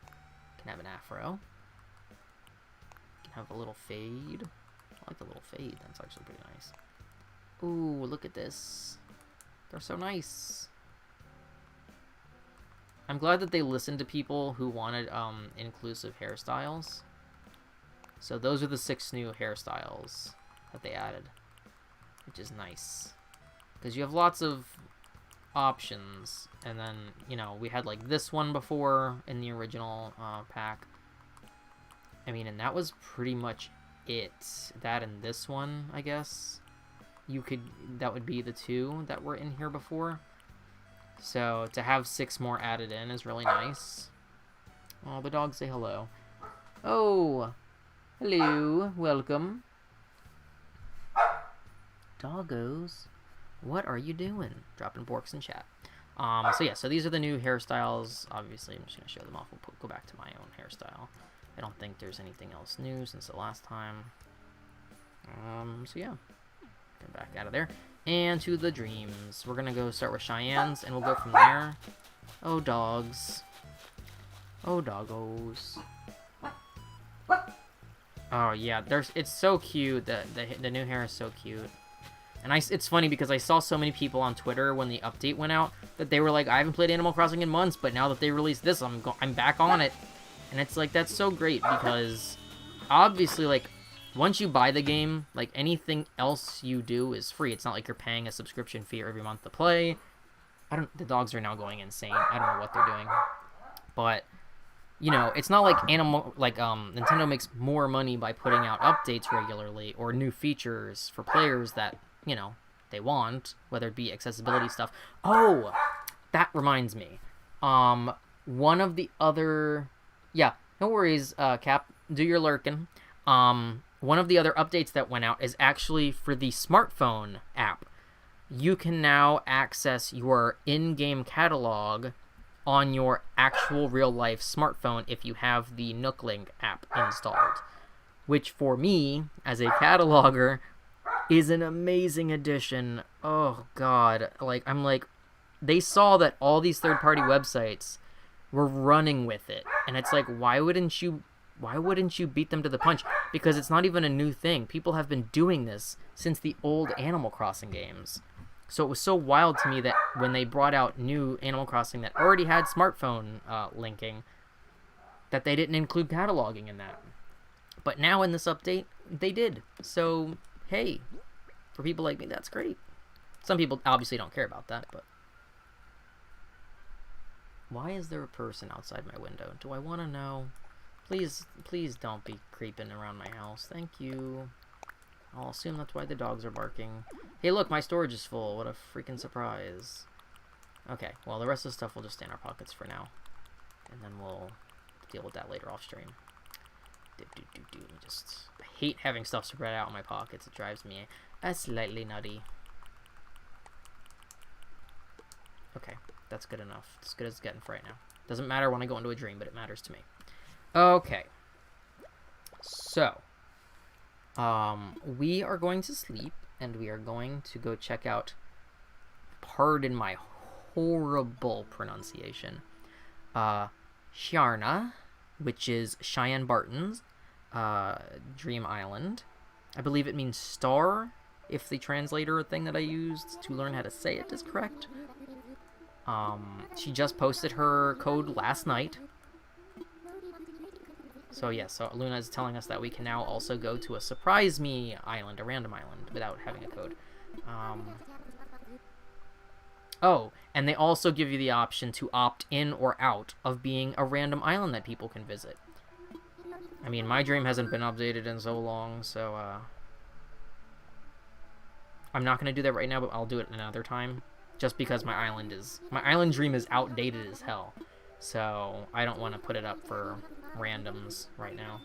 You can have an afro. You can have a little fade. I like the little fade. That's actually pretty nice. Ooh, look at this. They're so nice. I'm glad that they listened to people who wanted inclusive hairstyles. So those are the 6 new hairstyles that they added, which is nice. Because you have lots of options, and then, you know, we had like this one before in the original pack. I mean, and that was pretty much it. That and this one, I guess. That would be the 2 that were in here before. So to have 6 more added in is really nice. Oh, the dogs say hello. Oh, hello, welcome. Doggos, what are you doing? Dropping borks in chat. So yeah, so these are the new hairstyles. Obviously, I'm just going to show them off. We'll go back to my own hairstyle. I don't think there's anything else new since the last time. So yeah, get back out of there. And to the dreams. We're going to go start with Cheyenne's, and we'll go from there. Oh, dogs. Oh, doggos. Oh, yeah, it's so cute. The new hair is so cute. And it's funny because I saw so many people on Twitter when the update went out that they were like, I haven't played Animal Crossing in months, but now that they released this, I'm back on it. And it's like, that's so great because obviously, like, once you buy the game, like, anything else you do is free. It's not like you're paying a subscription fee every month to play. The dogs are now going insane. I don't know what they're doing. But, you know, it's not like Nintendo makes more money by putting out updates regularly or new features for players that, you know, they want, whether it be accessibility stuff. Oh, that reminds me. One of the other... Yeah, no worries, Cap. Do your lurking. One of the other updates that went out is actually for the smartphone app. You can now access your in-game catalog on your actual real-life smartphone if you have the Nook Link app installed, which for me, as a cataloger, is an amazing addition. Oh, God. Like, I'm like, they saw that all these third-party websites were running with it, and it's like, why wouldn't you beat them to the punch? Because it's not even a new thing. People have been doing this since the old Animal Crossing games. So it was so wild to me that when they brought out new Animal Crossing that already had smartphone linking, that they didn't include cataloging in that. But now in this update, they did. So, hey, for people like me, that's great. Some people obviously don't care about that, but... Why is there a person outside my window? Do I want to know? Please don't be creeping around my house. Thank you. I'll assume that's why the dogs are barking. Hey, look, my storage is full. What a freaking surprise. Okay, well, the rest of the stuff will just stay in our pockets for now. And then we'll deal with that later off stream. I hate having stuff spread out in my pockets. It drives me slightly nutty. Okay, that's good enough. As good as it's getting for right now. Doesn't matter when I go into a dream, but it matters to me. Okay. So, we are going to sleep, and we are going to go check out, pardon my horrible pronunciation, Stjärna, which is Cheyenne Barton's dream island. I believe it means star, if the translator thing that I used to learn how to say it is correct. She just posted her code last night. So yeah, so Luna is telling us that we can now also go to a surprise me island, a random island, without having a code. Oh, and they also give you the option to opt in or out of being a random island that people can visit. I mean, my dream hasn't been updated in so long, so I'm not going to do that right now, but I'll do it another time. Just because my island dream is outdated as hell. So I don't want to put it up for randoms right now.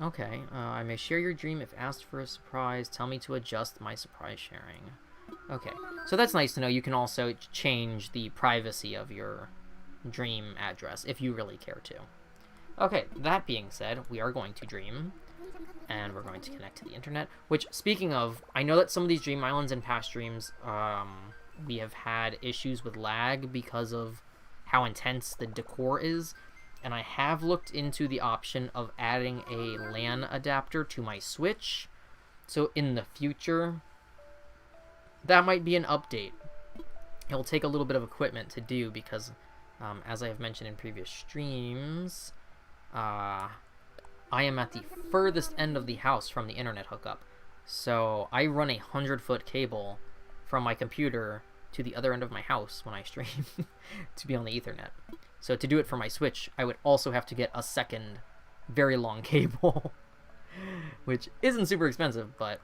Okay, I may share your dream if asked for a surprise. Tell me to adjust my surprise sharing. Okay, so that's nice to know. You can also change the privacy of your dream address if you really care to. Okay, that being said, we are going to dream, and we're going to connect to the internet, which, speaking of, I know that some of these dream islands in past streams, we have had issues with lag because of how intense the decor is, and I have looked into the option of adding a LAN adapter to my Switch, so in the future, that might be an update. It'll take a little bit of equipment to do because, as I have mentioned in previous streams, I am at the furthest end of the house from the internet hookup. So I run a 100-foot cable from my computer to the other end of my house when I stream to be on the Ethernet. So to do it for my Switch, I would also have to get a second very long cable, which isn't super expensive, but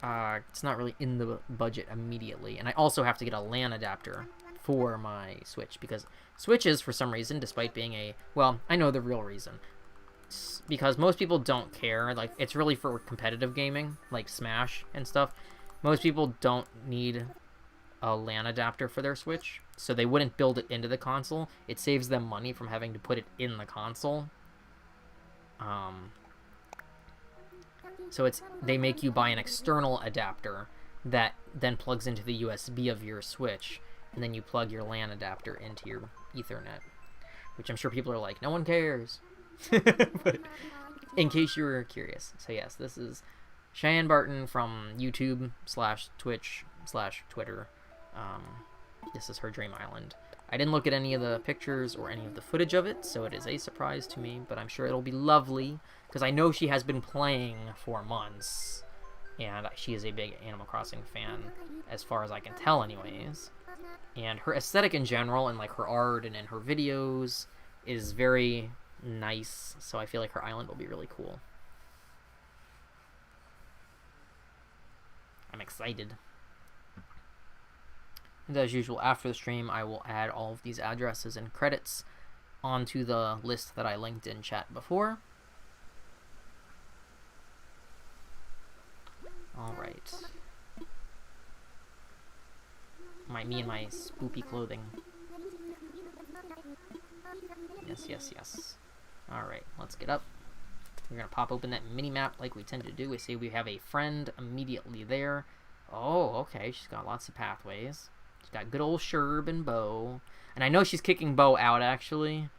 it's not really in the budget immediately. And I also have to get a LAN adapter for my Switch, because Switches, for some reason, despite being a... Well, I know the real reason. It's because most people don't care. Like, it's really for competitive gaming, like Smash and stuff. Most people don't need a LAN adapter for their Switch, so they wouldn't build it into the console. It saves them money from having to put it in the console. So they make you buy an external adapter that then plugs into the USB of your Switch, and then you plug your LAN adapter into your Ethernet, which I'm sure people are like, no one cares. But in case you were curious, so yes, this is Cheyenne Barton from YouTube/Twitch/Twitter. This is her dream island. I didn't look at any of the pictures or any of the footage of it, so it is a surprise to me, but I'm sure it'll be lovely, because I know she has been playing for months, and she is a big Animal Crossing fan, as far as I can tell anyways. And her aesthetic in general, and like her art and in her videos, is very nice, so I feel like her island will be really cool. I'm excited. And as usual, after the stream, I will add all of these addresses and credits onto the list that I linked in chat before. Alright. Me and my spoopy clothing. yes, yes. Alright, let's get up. We're going to pop open that mini-map like we tend to do. We say we have a friend immediately there. Oh, okay, she's got lots of pathways. She's got good old Sherb and Bo. And I know she's kicking Bo out, actually.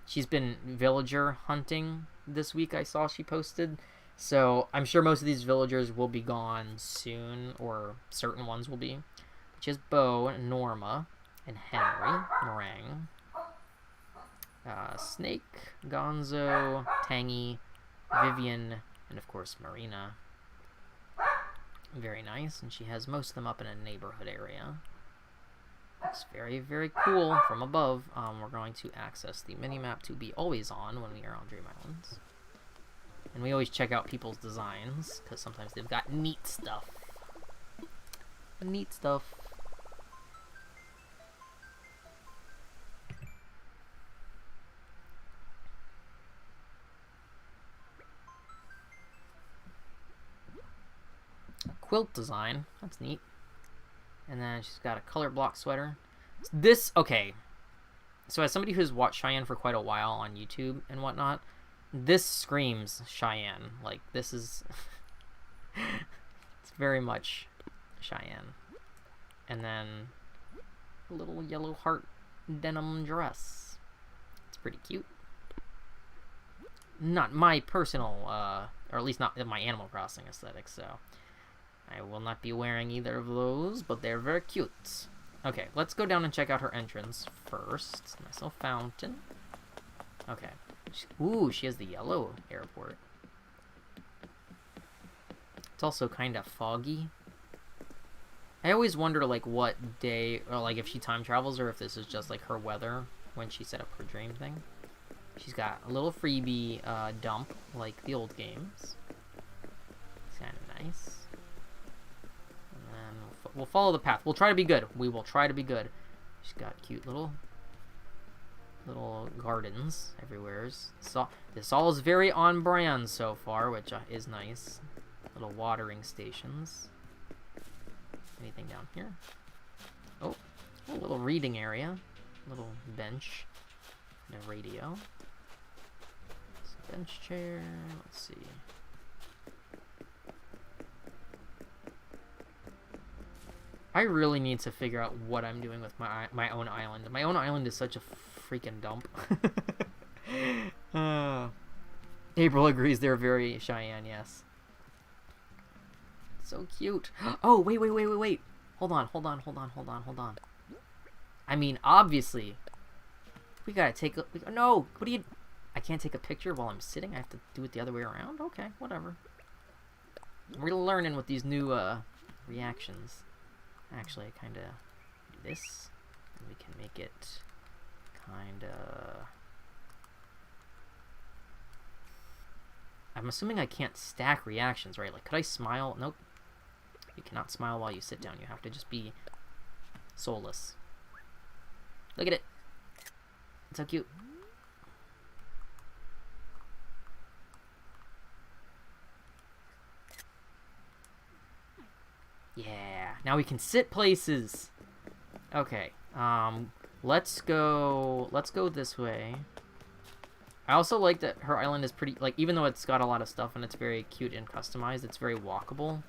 She's been villager hunting this week, I saw she posted. So I'm sure most of these villagers will be gone soon, or certain ones will be. Which is Bo, Norma, and Henry, Meringue. Snake, Gonzo, Tangy, Vivian, and of course Marina. Very nice, and she has most of them up in a neighborhood area. Looks very, very cool from above. We're going to access the minimap to be always on when we are on Dream Islands. And we always check out people's designs, because sometimes they've got neat stuff. Neat stuff. Quilt design. That's neat. And then she's got a color block sweater. This, okay. So as somebody who's watched Cheyenne for quite a while on YouTube and whatnot, this screams Cheyenne. Like, this is... it's very much Cheyenne. And then a little yellow heart denim dress. It's pretty cute. Not my personal, or at least not my Animal Crossing aesthetic, so... I will not be wearing either of those, but they're very cute. Okay, let's go down and check out her entrance first. Nice little fountain. Okay. Ooh, she has the yellow airport. It's also kind of foggy. I always wonder, like, what day, or, like, if she time travels, or if this is just, like, her weather when she set up her dream thing. She's got a little freebie dump, like the old games. It's kind of nice. We'll follow the path. We'll try to be good. We will try to be good. She's got cute little gardens everywhere. So this all is very on brand so far, which is nice. Little watering stations. Anything down here? Oh, a little reading area. Little bench and a radio. Bench chair. Let's see. I really need to figure out what I'm doing with my own island. My own island is such a freaking dump. April agrees they're very Cheyenne, yes. So cute. Oh, wait. Hold on. I mean, obviously, we gotta take a... No! What do you... I can't take a picture while I'm sitting? I have to do it the other way around? Okay, whatever. We're learning with these new reactions. Actually, I kind of do this, and we can make it kind of... I'm assuming I can't stack reactions, right? Like, could I smile? Nope. You cannot smile while you sit down. You have to just be soulless. Look at it. It's so cute. Yeah, now we can sit places. Okay, let's go this way. I also like that her island is pretty, like, even though it's got a lot of stuff and it's very cute and customized, it's very walkable.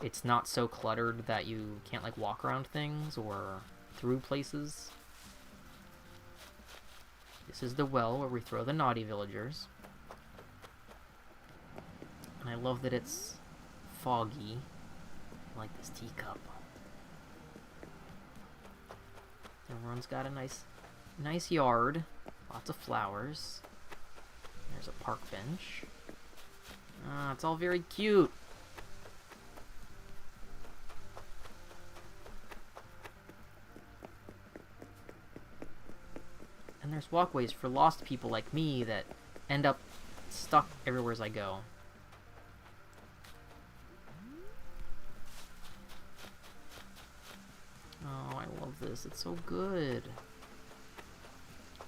It's not so cluttered that you can't, like, walk around things or through places. This is the well where we throw the naughty villagers. And I love that it's foggy. I like this teacup. Everyone's got a nice yard. Lots of flowers. There's a park bench. It's all very cute. And there's walkways for lost people like me that end up stuck everywhere as I go. Oh, I love this. It's so good.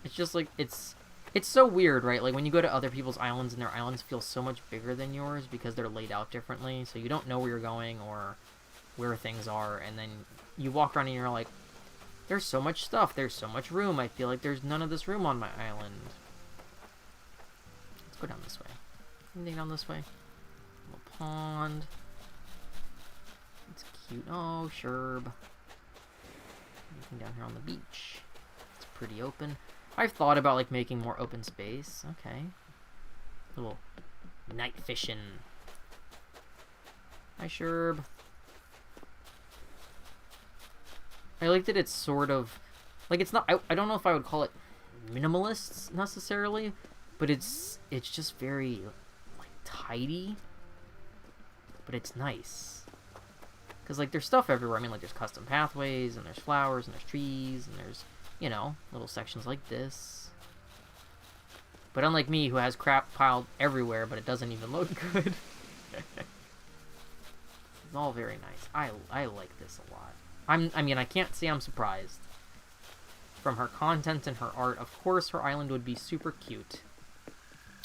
It's just like, it's so weird, right? Like, when you go to other people's islands and their islands feel so much bigger than yours because they're laid out differently, so you don't know where you're going or where things are, and then you walk around and you're like, There's so much stuff. There's so much room. I feel like there's none of this room on my island. Let's go down this way. Anything down this way? A little pond. It's cute. Oh, sherb. Anything down here on the beach? It's pretty open. I've thought about like making more open space. Okay. Little night fishing. Hi, sherb. I like that it's sort of like it's not. I don't know if I would call it minimalist necessarily, but it's just very like tidy. But it's nice because like there's stuff everywhere. I mean, like there's custom pathways and there's flowers and there's trees and there's, you know, little sections like this. But unlike me, who has crap piled everywhere, but it doesn't even look good. It's all very nice. I like this a lot. I mean, I can't say I'm surprised. From her content and her art, of course her island would be super cute.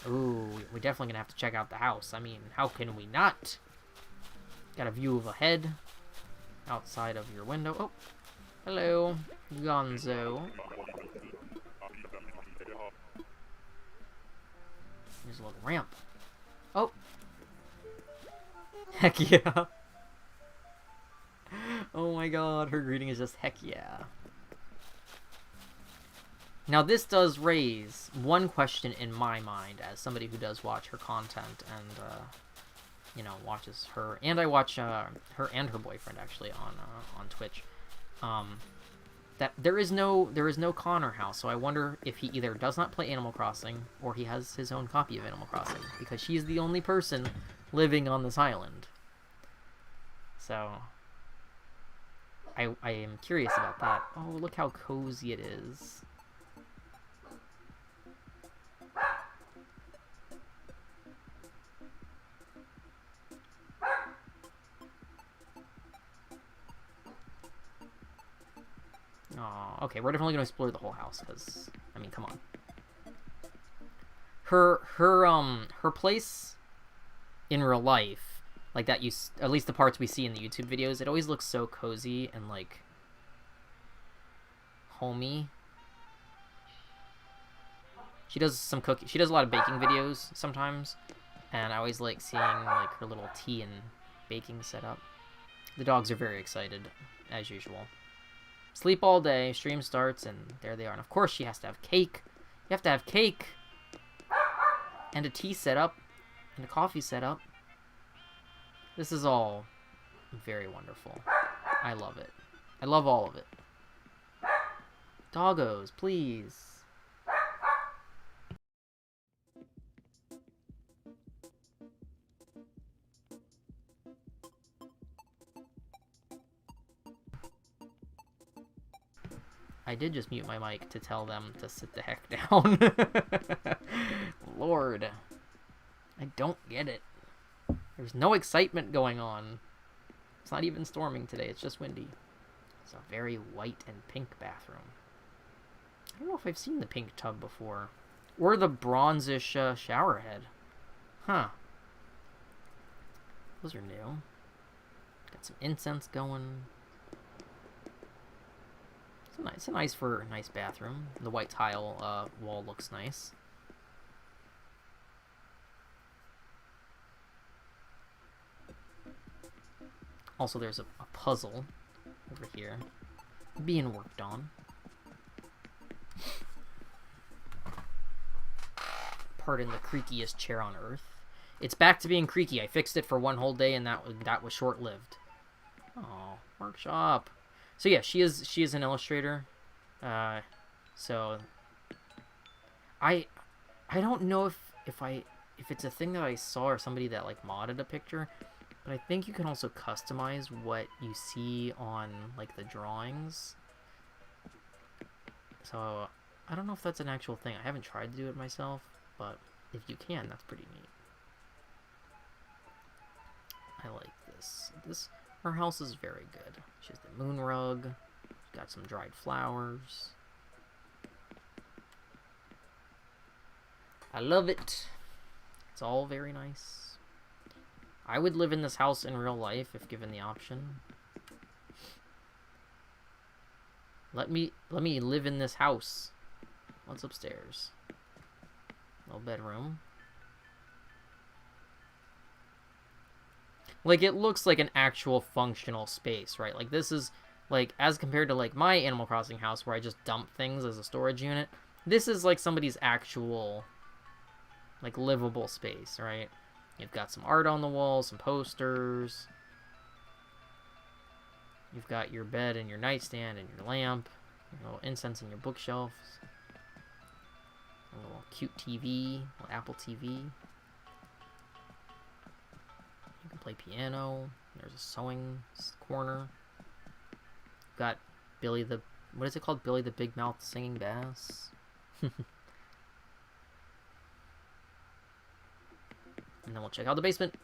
Ooh, we're definitely gonna have to check out the house. I mean, how can we not? Got a view of a head outside of your window. Oh, hello, Gonzo. There's a little ramp. Oh. Heck yeah. Oh my god, her greeting is just heck yeah. Now this does raise one question in my mind as somebody who does watch her content and, you know, watches her, and I watch her and her boyfriend actually on Twitch. That there is no Connor house, so I wonder if he either does not play Animal Crossing or he has his own copy of Animal Crossing because she's the only person living on this island. So I am curious about that. Oh, look how cozy it is. Oh, okay, we're definitely gonna explore the whole house because, I mean, come on. Her place in real life, like that, at least the parts we see in the YouTube videos, it always looks so cozy and like homey. She does some cooking. She does a lot of baking videos sometimes, and I always like seeing like her little tea and baking setup. The dogs are very excited as usual. Sleep all day, stream starts, and there they are. And of course she has to have cake. You have to have cake and a tea setup and a coffee setup. This is all very wonderful. I love it. I love all of it. Doggos, please. I did just mute my mic to tell them to sit the heck down. Lord. I don't get it. There's no excitement going on. It's not even storming today, it's just windy. It's a very white and pink bathroom. I don't know if I've seen the pink tub before. Or the bronzish shower head. Huh. Those are new. Got some incense going. It's a nice bathroom. The white tile wall looks nice. Also, there's a puzzle over here being worked on. Pardon the creakiest chair on earth. It's back to being creaky. I fixed it for one whole day, and that was short-lived. Oh, workshop. So yeah, she is an illustrator. So I don't know if it's a thing that I saw or somebody that like modded a picture, but I think you can also customize what you see on like the drawings. So I don't know if that's an actual thing. I haven't tried to do it myself, but if you can, that's pretty neat. I like this. Her house is very good. She has the moon rug. She's got some dried flowers. I love it. It's all very nice. I would live in this house in real life if given the option. Let me live in this house. What's upstairs? Little bedroom. Like, it looks like an actual functional space, right? Like, this is, like, as compared to, like, my Animal Crossing house where I just dump things as a storage unit, this is, like, somebody's actual, like, livable space, right? You've got some art on the wall, some posters. You've got your bed and your nightstand and your lamp, your little incense in your bookshelves, a little cute TV, little Apple TV. You can play piano. There's a sewing corner. Got Billy the... What is it called? Billy the Big Mouth Singing Bass? And then we'll check out the basement.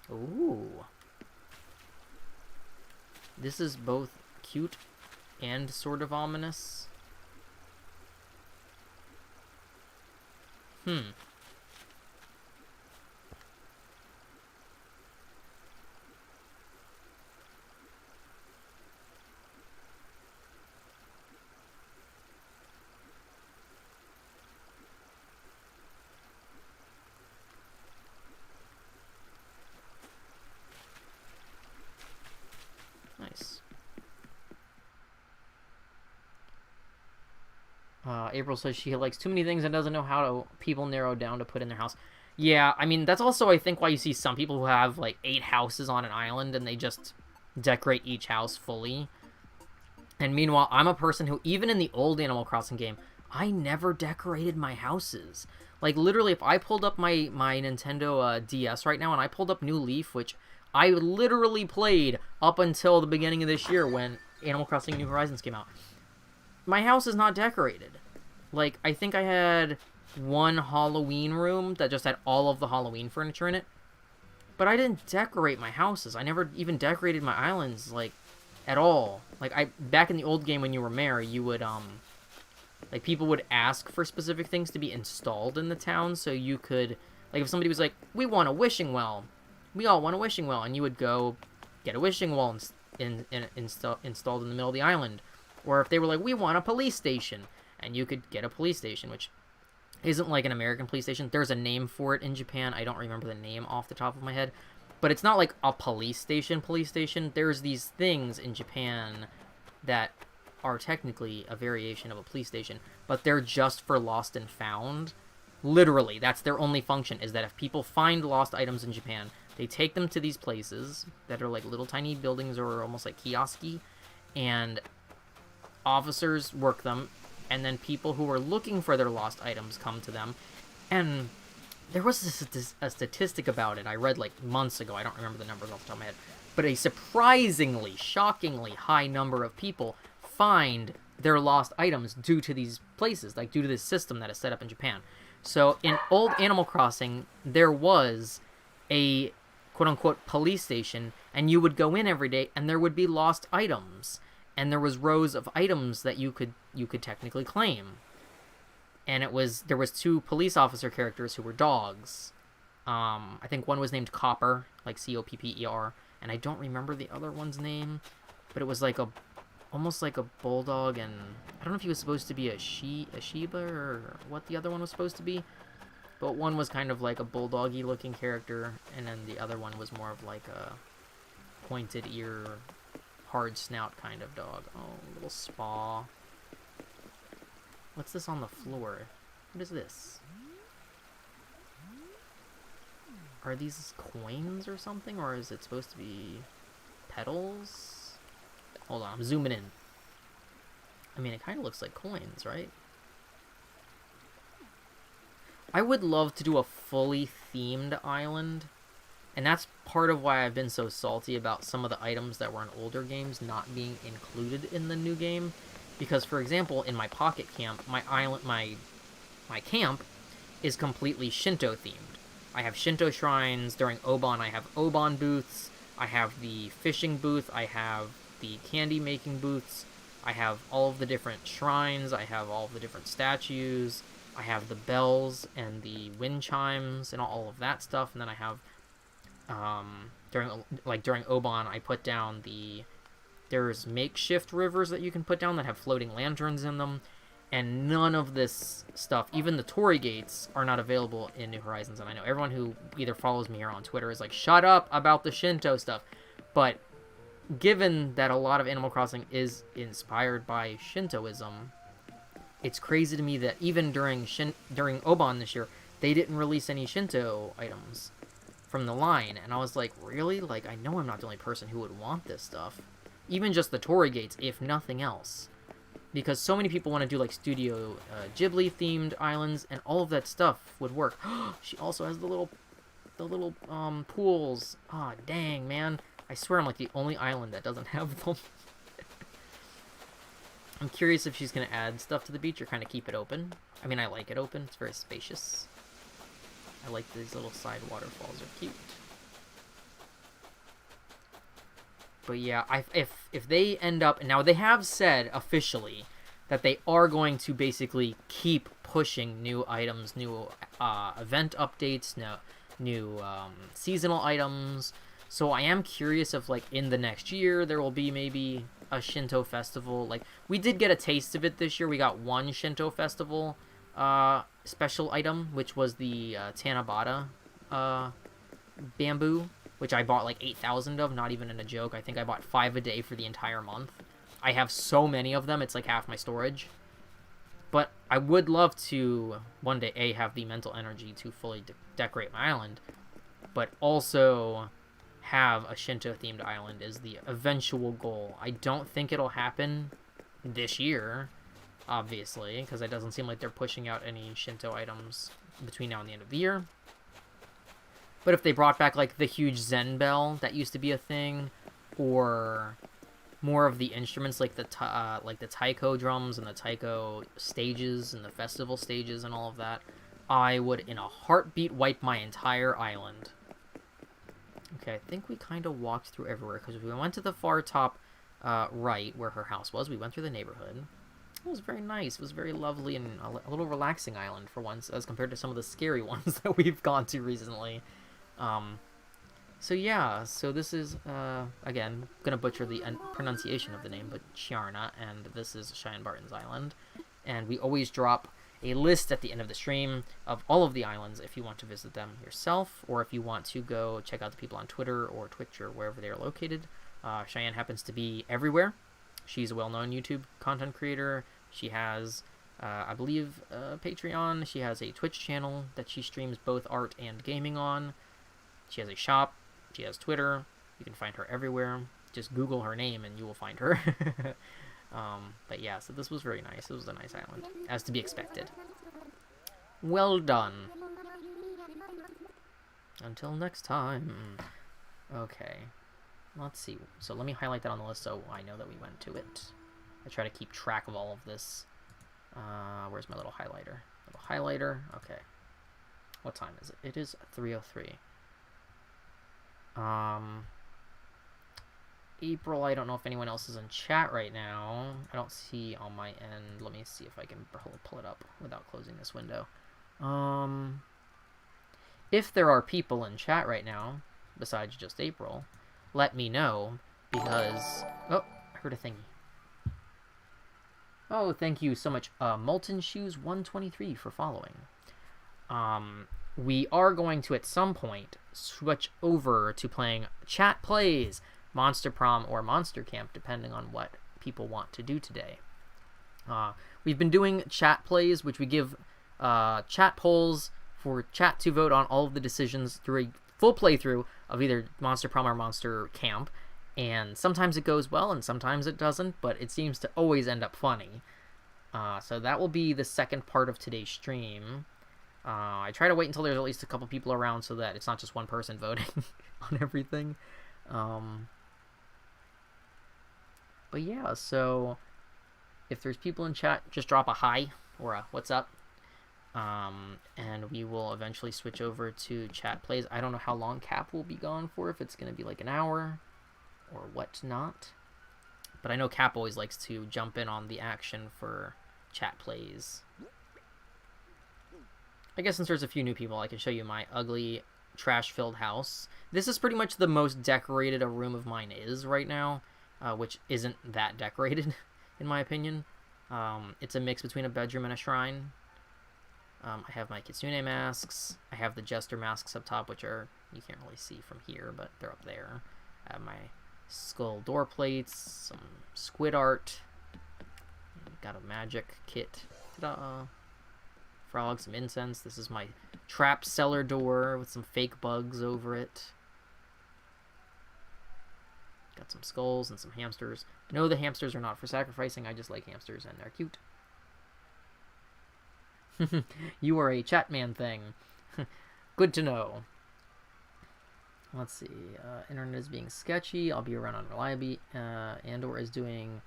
Ooh. This is both cute and sort of ominous. Nice. April says she likes too many things and doesn't know how to people narrow down to put in their house. Yeah, I mean, that's also, I think, why you see some people who have, like, 8 houses on an island and they just decorate each house fully. And meanwhile, I'm a person who, even in the old Animal Crossing game, I never decorated my houses. Like, literally, if I pulled up my Nintendo DS right now and I pulled up New Leaf, which I literally played up until the beginning of this year when Animal Crossing New Horizons came out, my house is not decorated. Like, I think I had one Halloween room that just had all of the Halloween furniture in it. But I didn't decorate my houses. I never even decorated my islands, like, at all. Like, back in the old game when you were mayor, you would, like, people would ask for specific things to be installed in the town, so you could, like, if somebody was like, we want a wishing well, we all want a wishing well, and you would go get a wishing well installed in the middle of the island. Or if they were like, we want a police station, and you could get a police station, which isn't like an American police station. There's a name for it in Japan. I don't remember the name off the top of my head. But it's not like a police station. There's these things in Japan that are technically a variation of a police station, but they're just for lost and found. Literally, that's their only function, is that if people find lost items in Japan, they take them to these places that are like little tiny buildings or almost like kiosky, and officers work them, and then people who are looking for their lost items come to them. And there was a statistic about it I read like months ago. I don't remember the numbers off the top of my head, but a surprisingly, shockingly high number of people find their lost items due to these places, like due to this system that is set up in Japan. So in old Animal Crossing, there was a quote-unquote police station, and you would go in every day, and there would be lost items. And there was rows of items that you could technically claim. And there was 2 police officer characters who were dogs. I think one was named Copper, like Copper, and I don't remember the other one's name, but it was like almost like a bulldog, and I don't know if he was supposed to be a Shiba or what the other one was supposed to be. But one was kind of like a bulldoggy looking character, and then the other one was more of like a pointed ear, hard snout kind of dog. Oh, little spa. What's this on the floor? What is this? Are these coins or something? Or is it supposed to be petals? Hold on, I'm zooming in. I mean, it kind of looks like coins, right? I would love to do a fully themed island. And that's part of why I've been so salty about some of the items that were in older games not being included in the new game. Because, for example, in my pocket camp, my camp is completely Shinto themed. I have Shinto shrines. During Obon, I have Obon booths. I have the fishing booth. I have the candy making booths. I have all of the different shrines. I have all of the different statues. I have the bells and the wind chimes and all of that stuff. And then I have during Oban, I put down there's makeshift rivers that you can put down that have floating lanterns in them, and none of this stuff, even the Torii gates, are not available in New Horizons. And I know everyone who either follows me here on Twitter is like, shut up about the Shinto stuff. But given that a lot of Animal Crossing is inspired by Shintoism, it's crazy to me that even during Oban this year, they didn't release any Shinto items from the line. And I was like, really? Like, I know I'm not the only person who would want this stuff. Even just the Torii gates, if nothing else. Because so many people want to do, like, Studio Ghibli-themed islands, and all of that stuff would work. She also has the little pools. Ah, oh, dang, man. I swear I'm, like, the only island that doesn't have them. I'm curious if she's going to add stuff to the beach or kind of keep it open. I mean, I like it open. It's very spacious. I like these little side waterfalls. They're cute. But yeah, if they end up... Now, they have said officially that they are going to basically keep pushing new items, new event updates, new seasonal items. So I am curious if, like, in the next year, there will be maybe a Shinto festival. Like, we did get a taste of it this year. We got one Shinto festival special item, which was the Tanabata bamboo, which I bought like 8,000 of, not even in a joke. I think I bought 5 a day for the entire month. I have so many of them, it's like half my storage. But I would love to one day, A, have the mental energy to fully decorate my island, but also have a Shinto-themed island is the eventual goal. I don't think it'll happen this year, obviously, because it doesn't seem like they're pushing out any Shinto items between now and the end of the year. But if they brought back, like, the huge Zen bell that used to be a thing, or more of the instruments, like the taiko drums and the taiko stages and the festival stages and all of that, I would, in a heartbeat, wipe my entire island. Okay, I think we kind of walked through everywhere, because we went to the far top right, where her house was. We went through the neighborhood. It was very nice. It was very lovely and a little relaxing island for once, as compared to some of the scary ones that we've gone to recently. So yeah, so this is, again, gonna butcher the pronunciation of the name, but Stjärna, and this is Cheyenne Barton's island. And we always drop a list at the end of the stream of all of the islands if you want to visit them yourself, or if you want to go check out the people on Twitter or Twitch or wherever they are located. Cheyenne happens to be everywhere. She's a well-known YouTube content creator. She has, I believe, Patreon. She has a Twitch channel that she streams both art and gaming on. She has a shop. She has Twitter. You can find her everywhere. Just Google her name and you will find her. But yeah, so this was very nice. It was a nice island, as to be expected. Well done. Until next time. Okay. Let's see. So let me highlight that on the list so I know that we went to it. I try to keep track of all of this. Where's my little highlighter? Little highlighter. Okay. What time is it? It is 3:03. April, I don't know if anyone else is in chat right now. I don't see on my end. Let me see if I can pull it up without closing this window. If there are people in chat right now, besides just April, let me know, because... Oh, I heard a thingy. Oh, thank you so much, Molten Shoes 123 for following. We are going to, at some point, switch over to playing Chat Plays, Monster Prom, or Monster Camp, depending on what people want to do today. We've been doing Chat Plays, which we give chat polls for chat to vote on all of the decisions through a full playthrough of either Monster Prom or Monster Camp. And sometimes it goes well, and sometimes it doesn't, but it seems to always end up funny. So that will be the second part of today's stream. I try to wait until there's at least a couple people around so that it's not just one person voting on everything. But yeah, so if there's people in chat, just drop a hi or a what's up. And we will eventually switch over to Chat Plays. I don't know how long Cap will be gone for, if it's going to be like an hour or whatnot. But I know Cap always likes to jump in on the action for Chat Plays. I guess since there's a few new people, I can show you my ugly trash-filled house. This is pretty much the most decorated a room of mine is right now, which isn't that decorated, in my opinion. It's a mix between a bedroom and a shrine. I have my kitsune masks. I have the jester masks up top, which are, you can't really see from here, but they're up there. I have my skull door plates, some squid art. Got a magic kit. Ta-da! Frog, some incense. This is my trap cellar door with some fake bugs over it. Got some skulls and some hamsters. No, the hamsters are not for sacrificing. I just like hamsters and they're cute. You are a Chatman thing. Good to know. Let's see. Internet is being sketchy. I'll be around unreliably. Andor is doing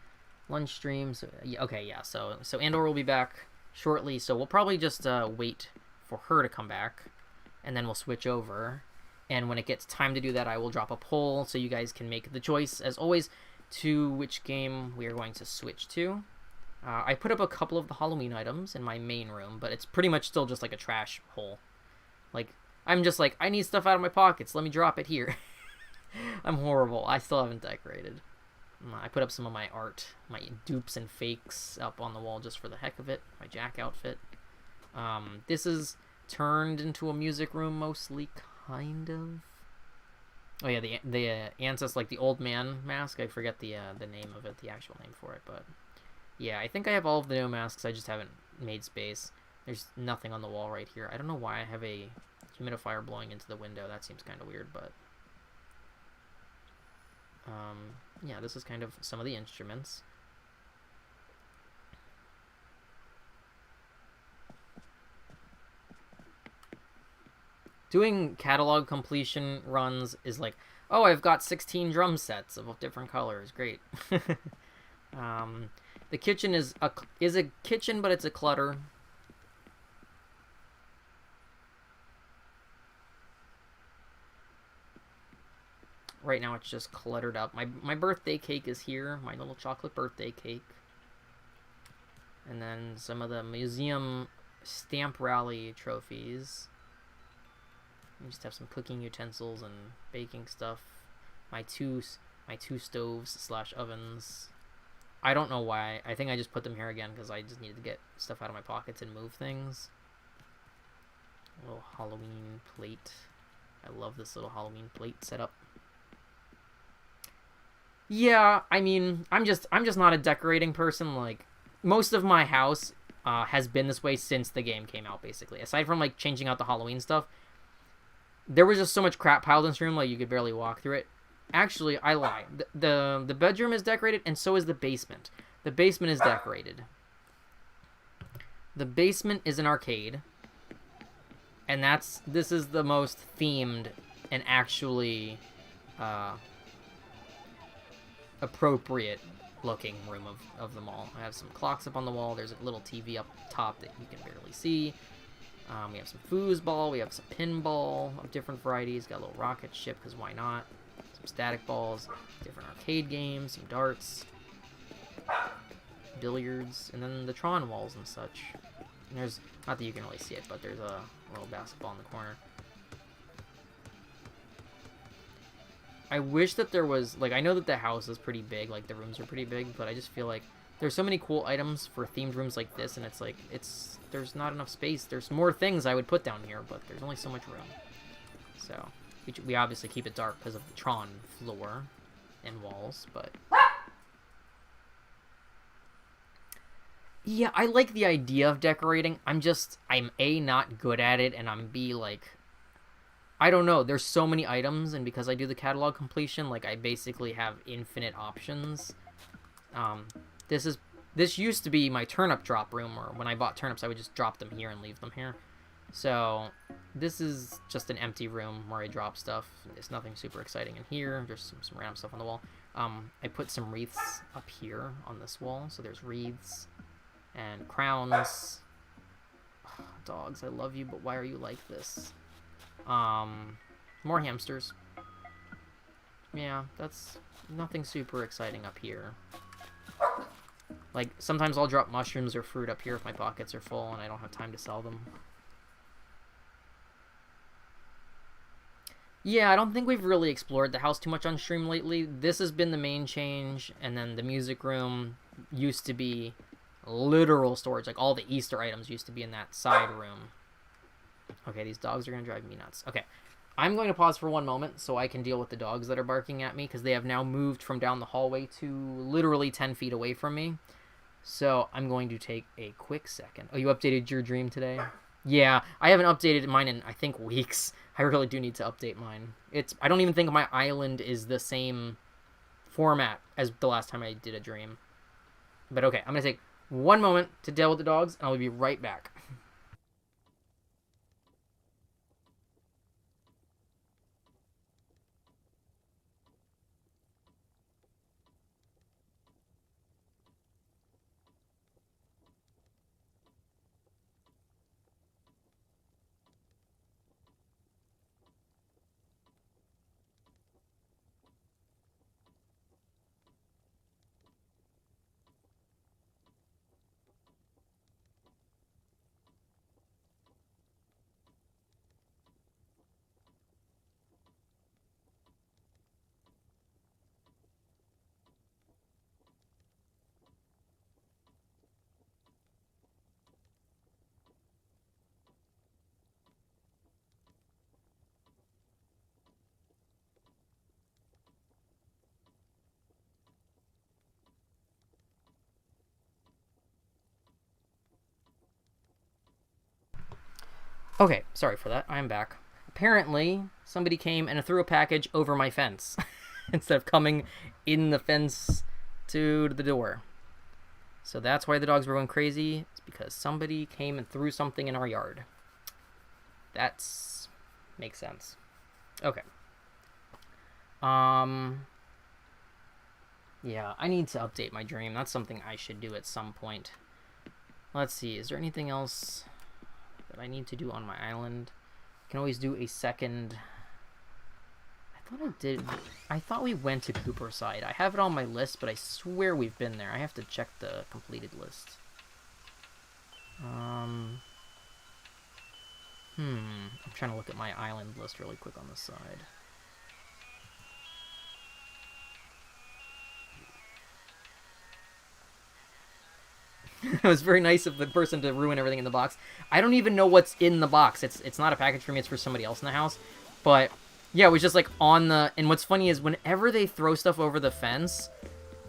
lunch stream. So okay, yeah. So Andor will be back shortly. So we'll probably just wait for her to come back, and then we'll switch over. And when it gets time to do that, I will drop a poll so you guys can make the choice, as always, to which game we are going to switch to. I put up a couple of the Halloween items in my main room, but it's pretty much still just like a trash hole. Like, I'm just like, I need stuff out of my pockets. Let me drop it here. I'm horrible. I still haven't decorated. I put up some of my art, my dupes and fakes up on the wall just for the heck of it. My Jack outfit. This is turned into a music room mostly, kind of. Oh yeah, the ancestor, like the old man mask. I forget the name of it, the actual name for it, but yeah, I think I have all of the no masks. I just haven't made space. There's nothing on the wall right here. I don't know why I have a humidifier blowing into the window. That seems kind of weird, but yeah, this is kind of some of the instruments. Doing catalog completion runs is like, oh, I've got 16 drum sets of different colors. Great. The kitchen is a kitchen, but it's a clutter. Right now it's just cluttered up. My birthday cake is here, my little chocolate birthday cake. And then some of the museum stamp rally trophies. We just have some cooking utensils and baking stuff. My two stoves / ovens. I don't know why. I think I just put them here again because I just needed to get stuff out of my pockets and move things. A little Halloween plate. I love this little Halloween plate setup. Yeah, I mean, I'm just not a decorating person. Like, most of my house has been this way since the game came out, basically. Aside from, like, changing out the Halloween stuff, there was just so much crap piled in this room, like, you could barely walk through it. Actually, I lie. The bedroom is decorated, and so is the basement. The basement is decorated. The basement is an arcade, and this is the most themed and actually appropriate looking room of them all. I have some clocks up on the wall. There's a little TV up top that you can barely see. We have some foosball. We have some pinball of different varieties. Got a little rocket ship, because why not? Some static balls, different arcade games, some darts, billiards, and then the Tron walls and such. And there's, not that you can really see it, but there's a little basketball in the corner. I wish that there was, like, I know that the house is pretty big, like, the rooms are pretty big, but I just feel like there's so many cool items for themed rooms like this, and it's like, there's not enough space. There's more things I would put down here, but there's only so much room. So, we obviously keep it dark because of the Tron floor and walls, but yeah, I like the idea of decorating. I'm A, not good at it, and I'm B, like, I don't know, there's so many items, and because I do the catalog completion, like, I basically have infinite options. This used to be my turnip drop room, or when I bought turnips, I would just drop them here and leave them here. So, this is just an empty room where I drop stuff. There's nothing super exciting in here, just some random stuff on the wall. I put some wreaths up here on this wall, so there's wreaths and crowns. Oh, dogs, I love you, but why are you like this? More hamsters. Yeah, that's nothing super exciting up here. Like, sometimes I'll drop mushrooms or fruit up here if my pockets are full and I don't have time to sell them. Yeah, I don't think we've really explored the house too much on stream lately. This has been the main change, and then the music room used to be literal storage. Like, all the Easter items used to be in that side room. Okay, these dogs are going to drive me nuts. Okay, I'm going to pause for one moment so I can deal with the dogs that are barking at me, because they have now moved from down the hallway to literally 10 feet away from me. So I'm going to take a quick second. Oh, you updated your dream today? Yeah, I haven't updated mine in, I think, weeks. I really do need to update mine. I don't even think my island is the same format as the last time I did a dream. But okay, I'm going to take one moment to deal with the dogs, and I'll be right back. Okay, sorry for that. I'm back. Apparently, somebody came and threw a package over my fence instead of coming in the fence to the door. So that's why the dogs were going crazy. It's because somebody came and threw something in our yard. That's makes sense. Okay. Yeah, I need to update my dream. That's something I should do at some point. Let's see, is there anything else that I need to do on my island? I can always do a second... I thought I did... I thought we went to Cooperside. I have it on my list, but I swear we've been there. I have to check the completed list. I'm trying to look at my island list really quick on the side. It was very nice of the person to ruin everything in the box. I don't even know what's in the box. It's not a package for me. It's for somebody else in the house. But yeah, it was just like on the... And what's funny is whenever they throw stuff over the fence,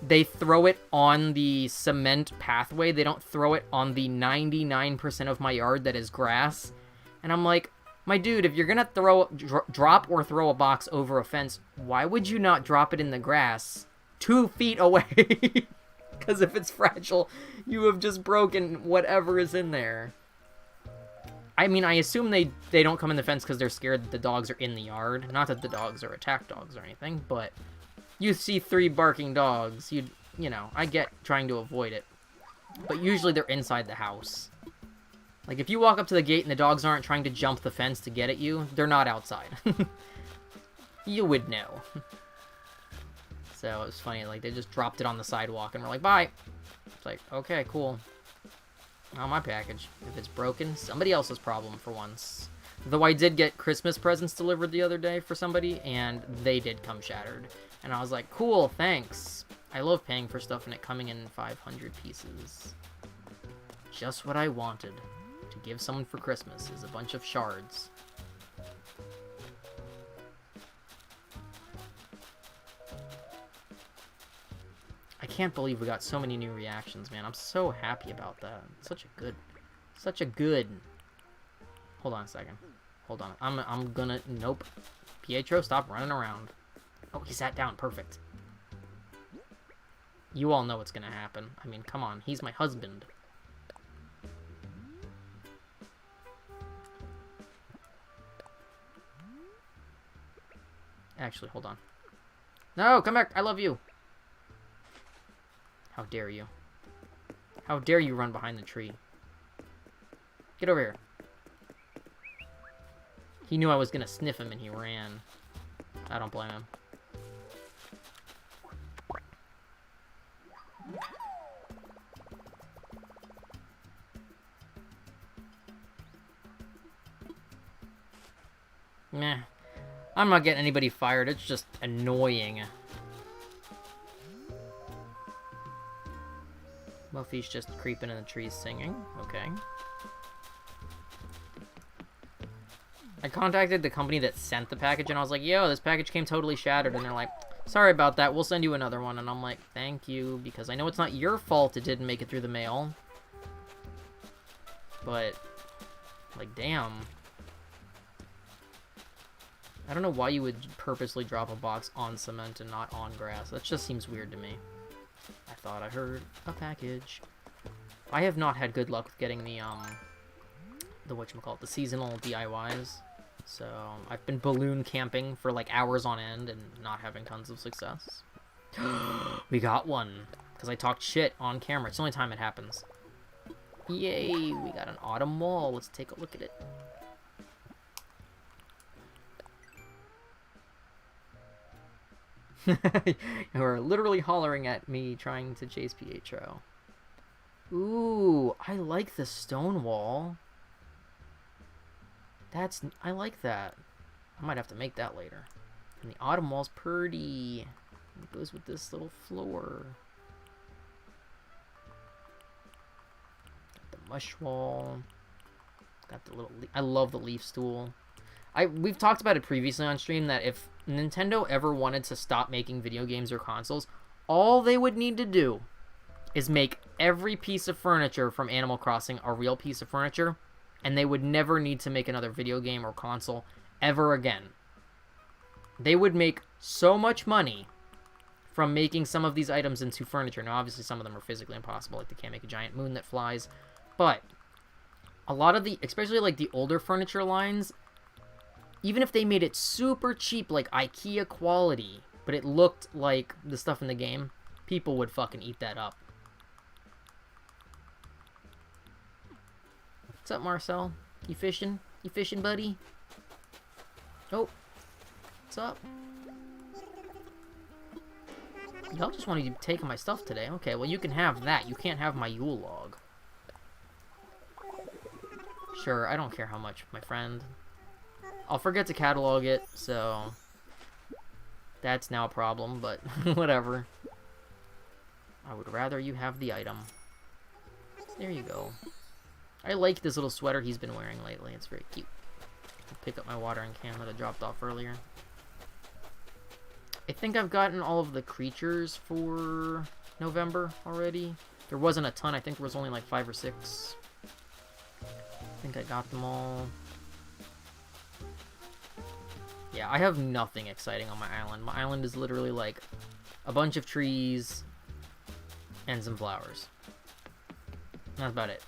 they throw it on the cement pathway. They don't throw it on the 99% of my yard that is grass. And I'm like, my dude, if you're gonna drop or throw a box over a fence, why would you not drop it in the grass 2 feet away? Because if it's fragile, you have just broken whatever is in there. I mean, I assume they don't come in the fence because they're scared that the dogs are in the yard. Not that the dogs are attack dogs or anything, but you see 3 barking dogs, you know, I get trying to avoid it. But usually they're inside the house. Like, if you walk up to the gate and the dogs aren't trying to jump the fence to get at you, they're not outside. You would know. So it was funny, like, they just dropped it on the sidewalk and were like, bye. It's like, okay, cool. Not my package. If it's broken, somebody else's problem for once. Though I did get Christmas presents delivered the other day for somebody, and they did come shattered. And I was like, cool, thanks. I love paying for stuff and it coming in 500 pieces. Just what I wanted to give someone for Christmas is a bunch of shards. I can't believe we got so many new reactions, man. I'm so happy about that. Such a good. Hold on a second. Hold on. I'm gonna, nope. Pietro, stop running around. Oh, he sat down. Perfect. You all know what's gonna happen. I mean, come on. He's my husband. Actually, hold on. No, come back. I love you. How dare you? How dare you run behind the tree? Get over here. He knew I was gonna sniff him and he ran. I don't blame him. Meh. I'm not getting anybody fired. It's just annoying. Muffy's just creeping in the trees singing. Okay. I contacted the company that sent the package, and I was like, yo, this package came totally shattered. And they're like, sorry about that. We'll send you another one. And I'm like, thank you, because I know it's not your fault it didn't make it through the mail. But, like, damn. I don't know why you would purposely drop a box on cement and not on grass. That just seems weird to me. I thought I heard a package. I have not had good luck with getting the whatchamacallit, the seasonal DIYs. So, I've been balloon camping for, like, hours on end and not having tons of success. We got one. Because I talked shit on camera. It's the only time it happens. Yay! We got an autumn wall. Let's take a look at it. You are literally hollering at me trying to chase Pietro. Ooh, I like the stone wall. I like that. I might have to make that later. And the autumn wall's pretty. It goes with this little floor. Got the mush wall. Got the little. I love the leaf stool. We've talked about it previously on stream that if Nintendo ever wanted to stop making video games or consoles, all they would need to do is make every piece of furniture from Animal Crossing a real piece of furniture, and they would never need to make another video game or console ever again. They would make so much money from making some of these items into furniture. Now, obviously, some of them are physically impossible, like they can't make a giant moon that flies, but a lot of the, especially like the older furniture lines, even if they made it super cheap, like IKEA quality, but it looked like the stuff in the game, people would fucking eat that up. What's up, Marcel? You fishing? You fishing, buddy? Oh. What's up? Y'all just wanted you to take my stuff today. Okay, well, you can have that. You can't have my Yule log. Sure, I don't care how much, my friend. I'll forget to catalog it, so that's now a problem, but whatever. I would rather you have the item. There you go. I like this little sweater he's been wearing lately. It's very cute. I'll pick up my watering can that I dropped off earlier. I think I've gotten all of the creatures for November already. There wasn't a ton. I think there was only like 5 or 6. I think I got them all. Yeah, I have nothing exciting on my island. My island is literally like a bunch of trees and some flowers. That's about it.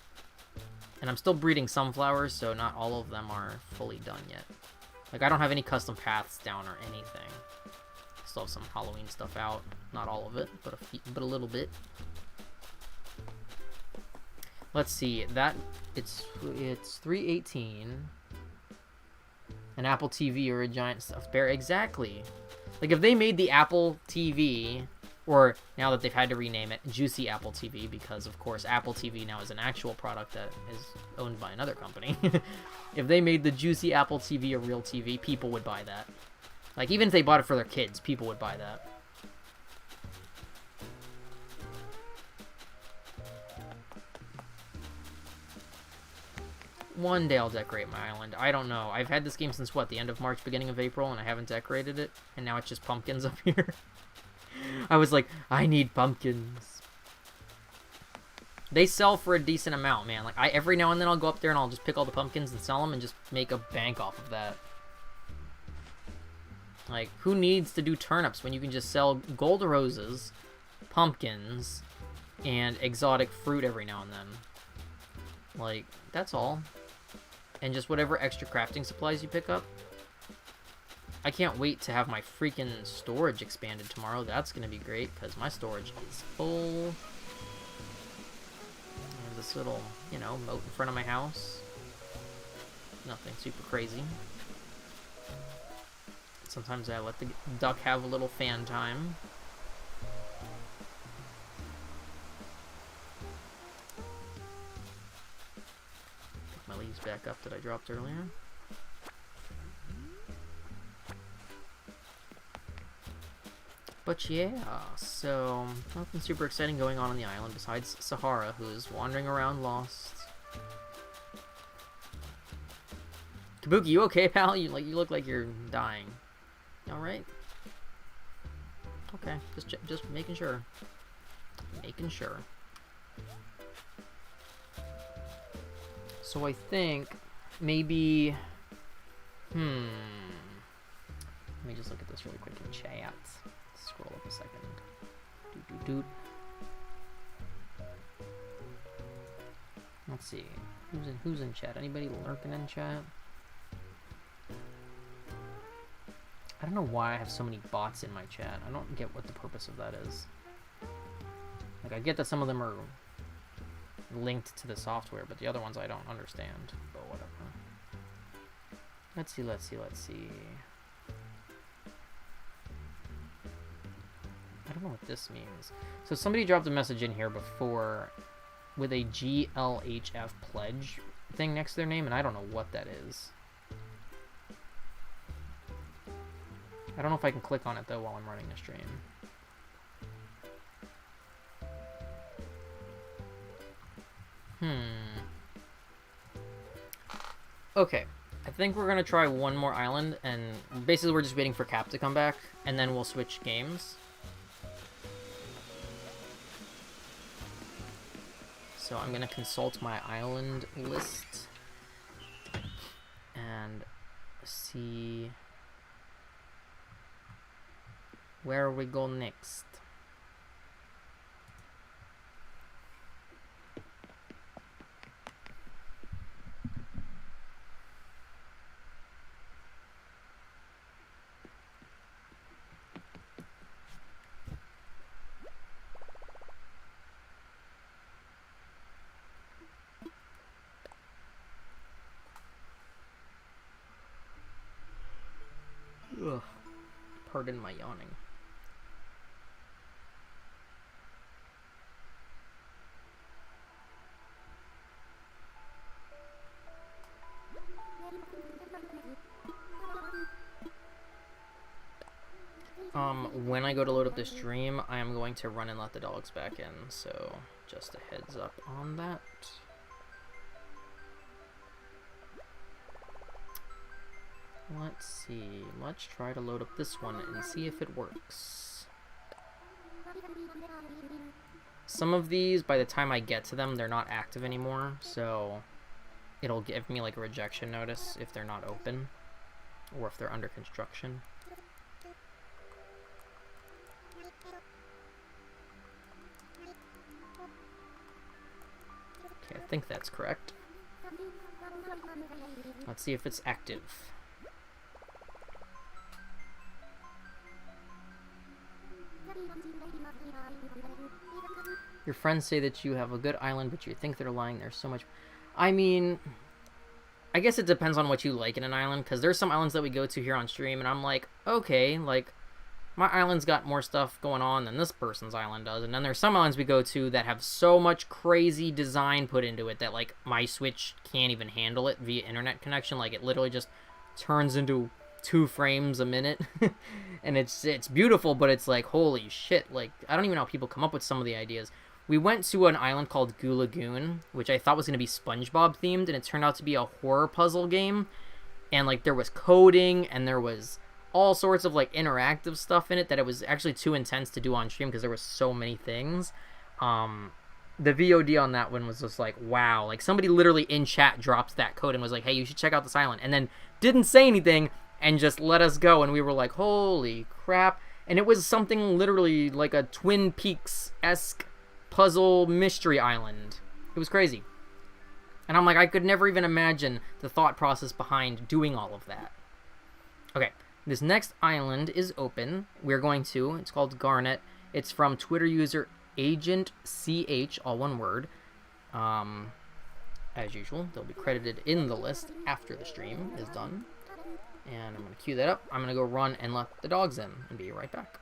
And I'm still breeding some flowers, so not all of them are fully done yet. Like, I don't have any custom paths down or anything. Still have some Halloween stuff out. Not all of it, but a little bit. Let's see. It's 3:18. An Apple TV or a giant stuffed bear. Exactly. Like, if they made the Apple TV, or now that they've had to rename it, Juicy Apple TV, because, of course, Apple TV now is an actual product that is owned by another company. If they made the Juicy Apple TV a real TV, people would buy that. Like, even if they bought it for their kids, people would buy that. One day I'll decorate my island. I don't know. I've had this game since, what, the end of March, beginning of April, and I haven't decorated it. And now it's just pumpkins up here. I was like, I need pumpkins. They sell for a decent amount, man. Like, every now and then I'll go up there and I'll just pick all the pumpkins and sell them and just make a bank off of that. Like, who needs to do turnips when you can just sell gold roses, pumpkins, and exotic fruit every now and then? Like, that's all. And just whatever extra crafting supplies you pick up. I can't wait to have my freaking storage expanded tomorrow. That's going to be great, because my storage is full. There's this little, you know, moat in front of my house. Nothing super crazy. Sometimes I let the duck have a little fan time. Pick my leaves back up that I dropped earlier. But yeah, so nothing super exciting going on the island besides Sahara, who's wandering around lost. Kabuki, you okay, pal? You look like you're dying. All right. Okay, just making sure. Making sure. So I think maybe. Let me just look at this really quick in chat. Scroll up a second. Doot. Let's see. Who's in chat? Anybody lurking in chat? I don't know why I have so many bots in my chat. I don't get what the purpose of that is. Like, I get that some of them are linked to the software, but the other ones I don't understand. But whatever. Let's see. I don't know what this means. So somebody dropped a message in here before with a GLHF pledge thing next to their name, and I don't know what that is. I don't know if I can click on it, though, while I'm running the stream. Okay. I think we're going to try one more island, and basically we're just waiting for Cap to come back, and then we'll switch games. So I'm going to consult my island list and see where we go next. Ugh. Pardon my yawning. When I go to load up the stream, I am going to run and let the dogs back in, so just a heads up on that. Let's see, let's try to load up this one and see if it works. Some of these, by the time I get to them, they're not active anymore, so it'll give me like a rejection notice if they're not open, or if they're under construction. Okay, I think that's correct. Let's see if it's active. Your friends say that you have a good island, but you think they're lying. There's so much. I mean, I guess it depends on what you like in an island, because there's some islands that we go to here on stream, and I'm like, okay, like, my island's got more stuff going on than this person's island does. And then there's some islands we go to that have so much crazy design put into it that, like, my Switch can't even handle it via internet connection. Like, it literally just turns into 2 frames a minute. And it's beautiful, but it's like, holy shit. Like, I don't even know how people come up with some of the ideas. We went to an island called Goo Lagoon, which I thought was going to be SpongeBob themed, and it turned out to be a horror puzzle game. And, like, there was coding, and there was all sorts of, like, interactive stuff in it that it was actually too intense to do on stream because there was so many things. The VOD on that one was just like, wow. Like, somebody literally in chat dropped that code and was like, hey, you should check out this island. And then didn't say anything and just let us go. And we were like, holy crap. And it was something literally like a Twin Peaks-esque puzzle mystery island. It was crazy. And I'm like, I could never even imagine the thought process behind doing all of that. Okay. This next island is open. We're going to. It's called Garnet. It's from Twitter user Agent CH, all one word. As usual, they'll be credited in the list after the stream is done. And I'm going to queue that up. I'm going to go run and let the dogs in and be right back.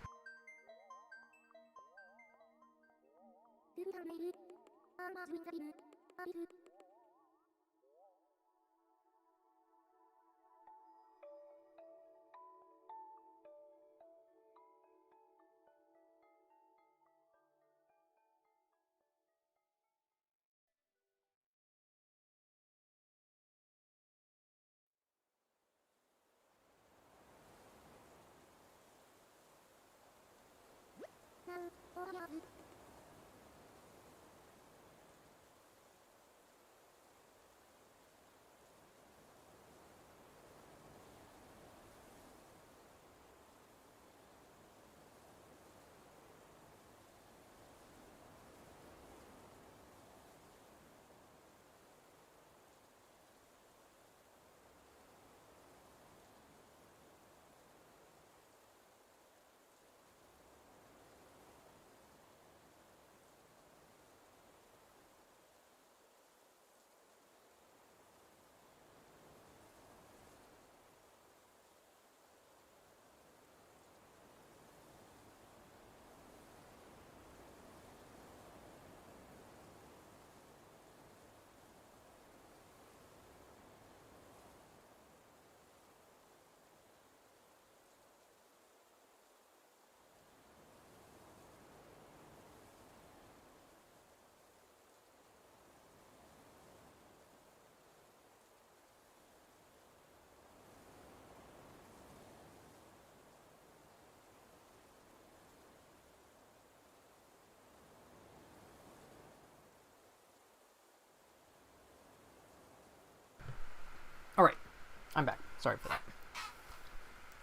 I'm back. Sorry for that.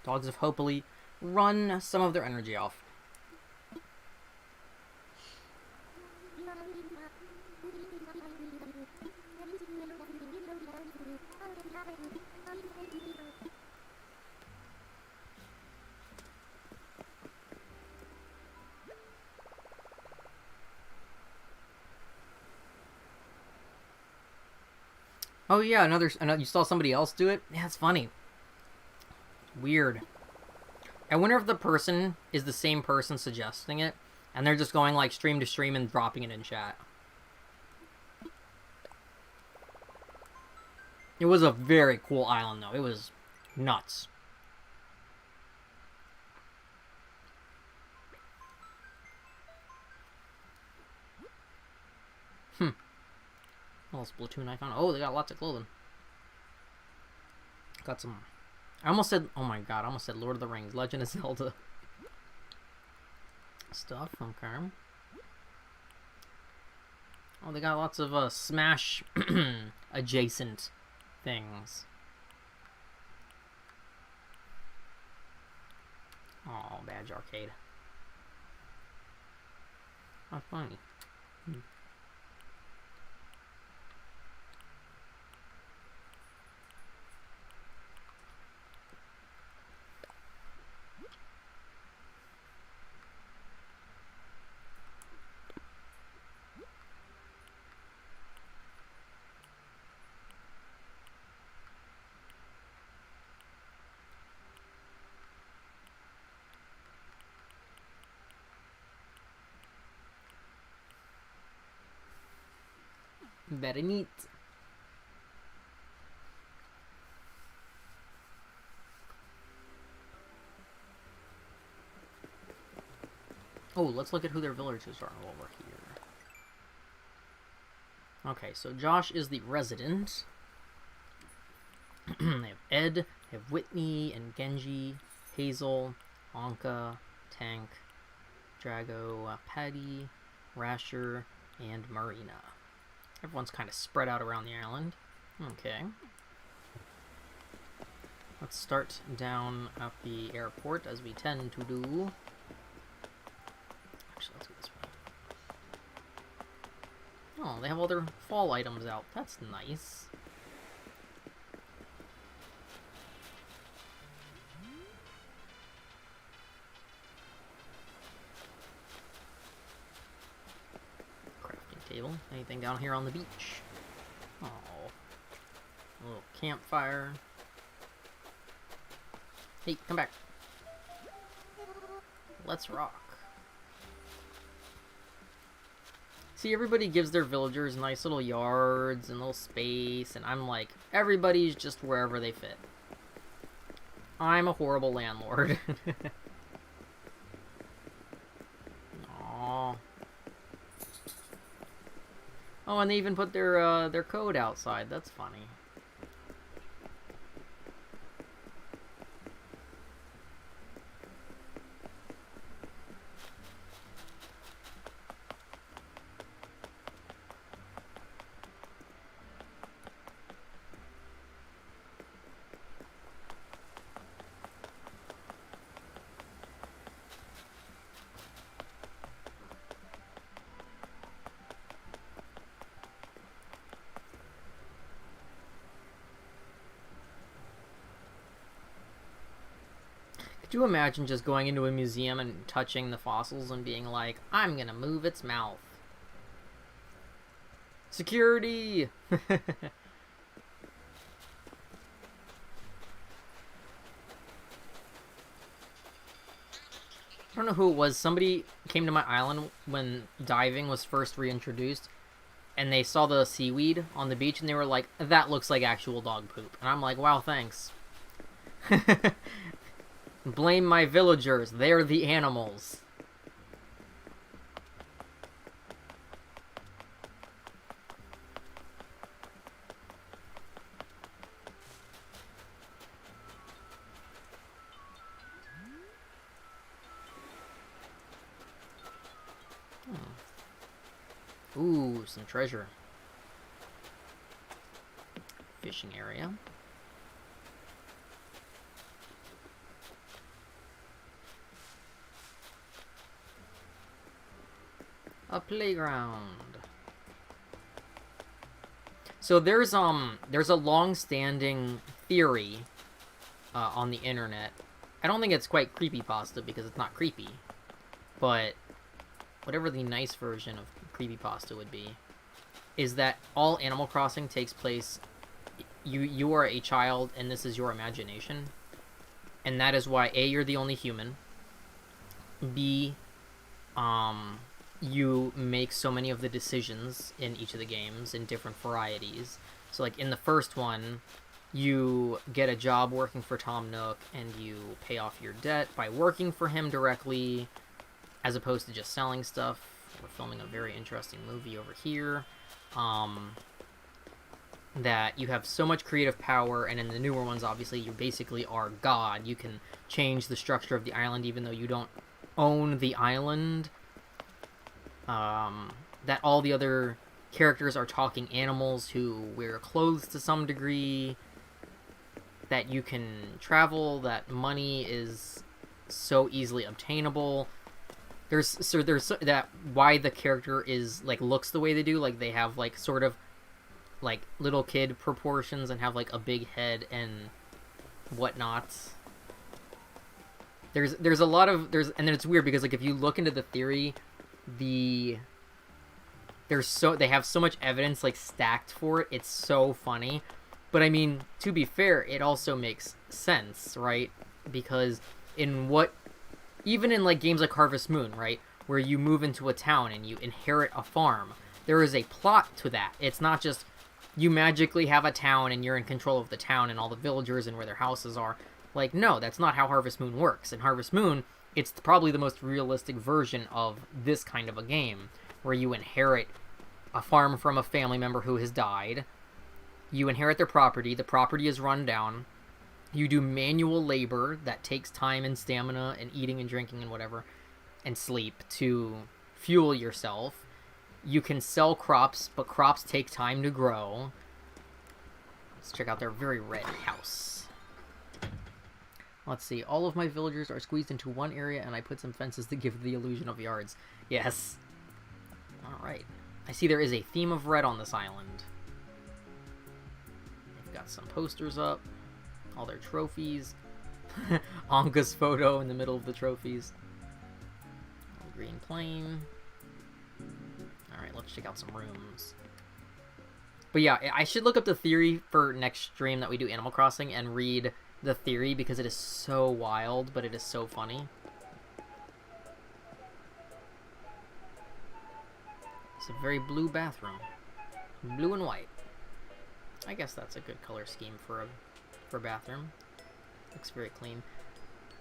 Dogs have hopefully run some of their energy off. Oh yeah, another. You saw somebody else do it? Yeah, it's funny. Weird. I wonder if the person is the same person suggesting it, and they're just going like stream to stream and dropping it in chat. It was a very cool island though. It was nuts. Oh, Splatoon icon. Oh, they got lots of clothing. Got some. I almost said. Oh my god! I almost said Lord of the Rings, Legend of Zelda stuff. Okay. Oh, they got lots of Smash adjacent things. Oh, Badge Arcade. How funny. Very neat. Oh, let's look at who their villagers are while we're here. Okay, so Josh is the resident. They have Ed, they have Whitney and Genji, Hazel, Anka, Tank, Drago, Patty, Rasher, and Marina. Everyone's kind of spread out around the island. Okay. Let's start down at the airport, as we tend to do. Actually, let's go this way. Oh, they have all their fall items out. That's nice. Table. Anything down here on the beach? Oh. A little campfire. Hey, come back. Let's rock. See, everybody gives their villagers nice little yards and little space, and I'm like, everybody's just wherever they fit. I'm a horrible landlord. Aww. Oh, and they even put their code outside. That's funny. Could you imagine just going into a museum and touching the fossils and being like, I'm gonna move its mouth. Security! I don't know who it was. Somebody came to my island when diving was first reintroduced, and they saw the seaweed on the beach, and they were like, that looks like actual dog poop. And I'm like, wow, thanks. Blame my villagers. They're the animals. Ooh, some treasure. Fishing area. A playground. So there's a long-standing theory on the internet. I don't think it's quite creepypasta because it's not creepy, but whatever the nice version of creepypasta would be, is that all Animal Crossing takes place. You are a child, and this is your imagination, and that is why A, you're the only human. B, you make so many of the decisions in each of the games in different varieties. So, like, in the first one, you get a job working for Tom Nook, and you pay off your debt by working for him directly, as opposed to just selling stuff. We're filming a very interesting movie over here. That you have so much creative power, and in the newer ones, obviously, you basically are God. You can change the structure of the island, even though you don't own the island. That all the other characters are talking animals who wear clothes to some degree. That you can travel, that money is so easily obtainable. There's that why the character is, like, looks the way they do, like, they have, like, sort of, like, little kid proportions and have, like, a big head and whatnot. There's a lot of, and then it's weird because, like, if you look into the theory, they have so much evidence, like, stacked for it. It's so funny. But, I mean, to be fair, it also makes sense, right? Because even in, like, games like Harvest Moon, right? Where you move into a town and you inherit a farm, there is a plot to that. It's not just you magically have a town and you're in control of the town and all the villagers and where their houses are. Like, no, that's not how Harvest Moon works. In Harvest Moon, it's probably the most realistic version of this kind of a game, where you inherit a farm from a family member who has died. You inherit their property. The property is run down. You do manual labor that takes time and stamina and eating and drinking and whatever, and sleep to fuel yourself. You can sell crops, but crops take time to grow. Let's check out their very red house. Let's see. All of my villagers are squeezed into one area, and I put some fences to give the illusion of yards. Yes. Alright. I see there is a theme of red on this island. They've got some posters up. All their trophies. Anga's photo in the middle of the trophies. Green plane. Alright, let's check out some rooms. But yeah, I should look up the theory for next stream that we do Animal Crossing and read the theory, because it is so wild, but it is so funny. It's a very blue bathroom. Blue and white. I guess that's a good color scheme for a bathroom. Looks very clean.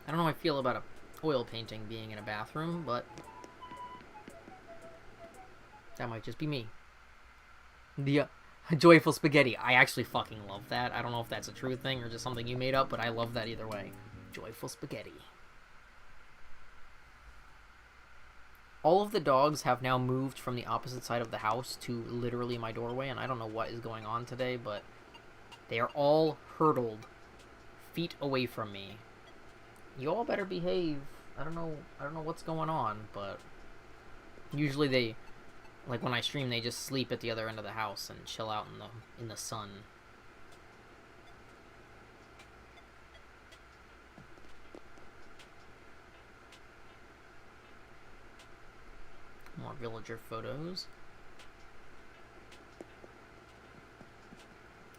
I don't know how I feel about a oil painting being in a bathroom, but that might just be me. The joyful spaghetti. I actually fucking love that. I don't know if that's a true thing or just something you made up, but I love that either way. Joyful spaghetti. All of the dogs have now moved from the opposite side of the house to literally my doorway, and I don't know what is going on today, but they are all hurdled feet away from me. You all better behave. I don't know what's going on, but usually they, like, when I stream, they just sleep at the other end of the house and chill out in the sun. More villager photos.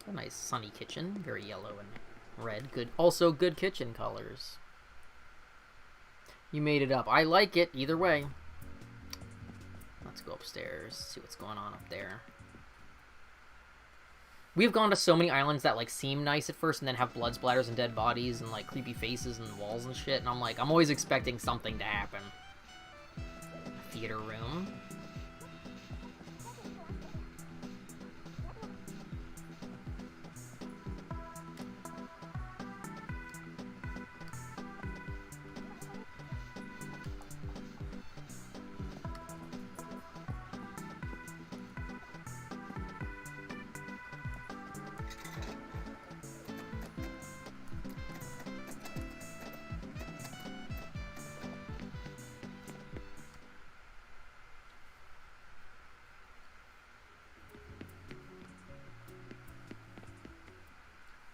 A nice sunny kitchen, very yellow and red. Good, also good kitchen colors. You made it up. I like it either way. Let's go upstairs, see what's going on up there. We've gone to so many islands that, like, seem nice at first and then have blood splatters and dead bodies and, like, creepy faces and walls and shit, and I'm like, I'm always expecting something to happen. Theater room.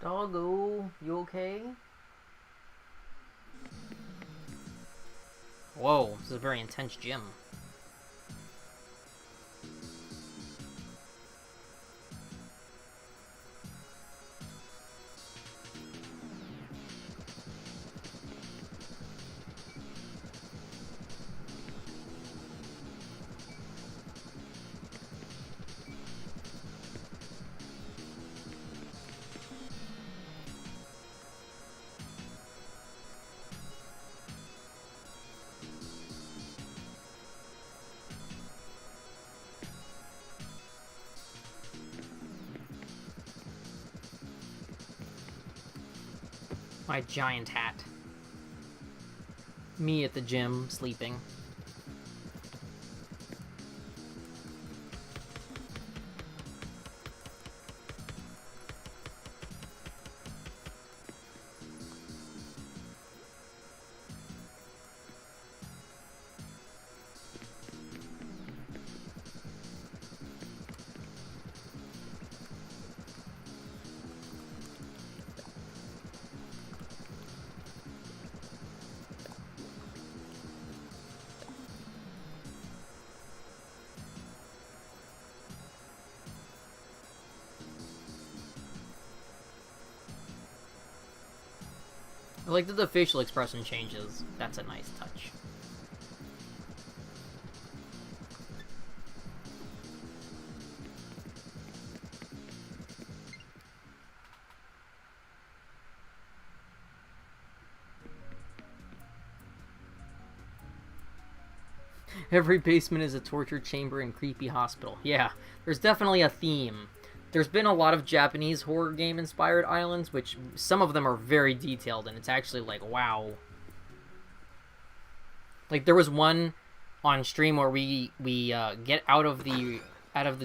Doggo, you okay? Whoa, this is a very intense gym. My giant hat. Me at the gym, sleeping. I like that the facial expression changes. That's a nice touch. Every basement is a torture chamber and creepy hospital. Yeah, there's definitely a theme. There's been a lot of Japanese horror game inspired islands, which some of them are very detailed, and it's actually like, wow. Like there was one on stream where we get out of the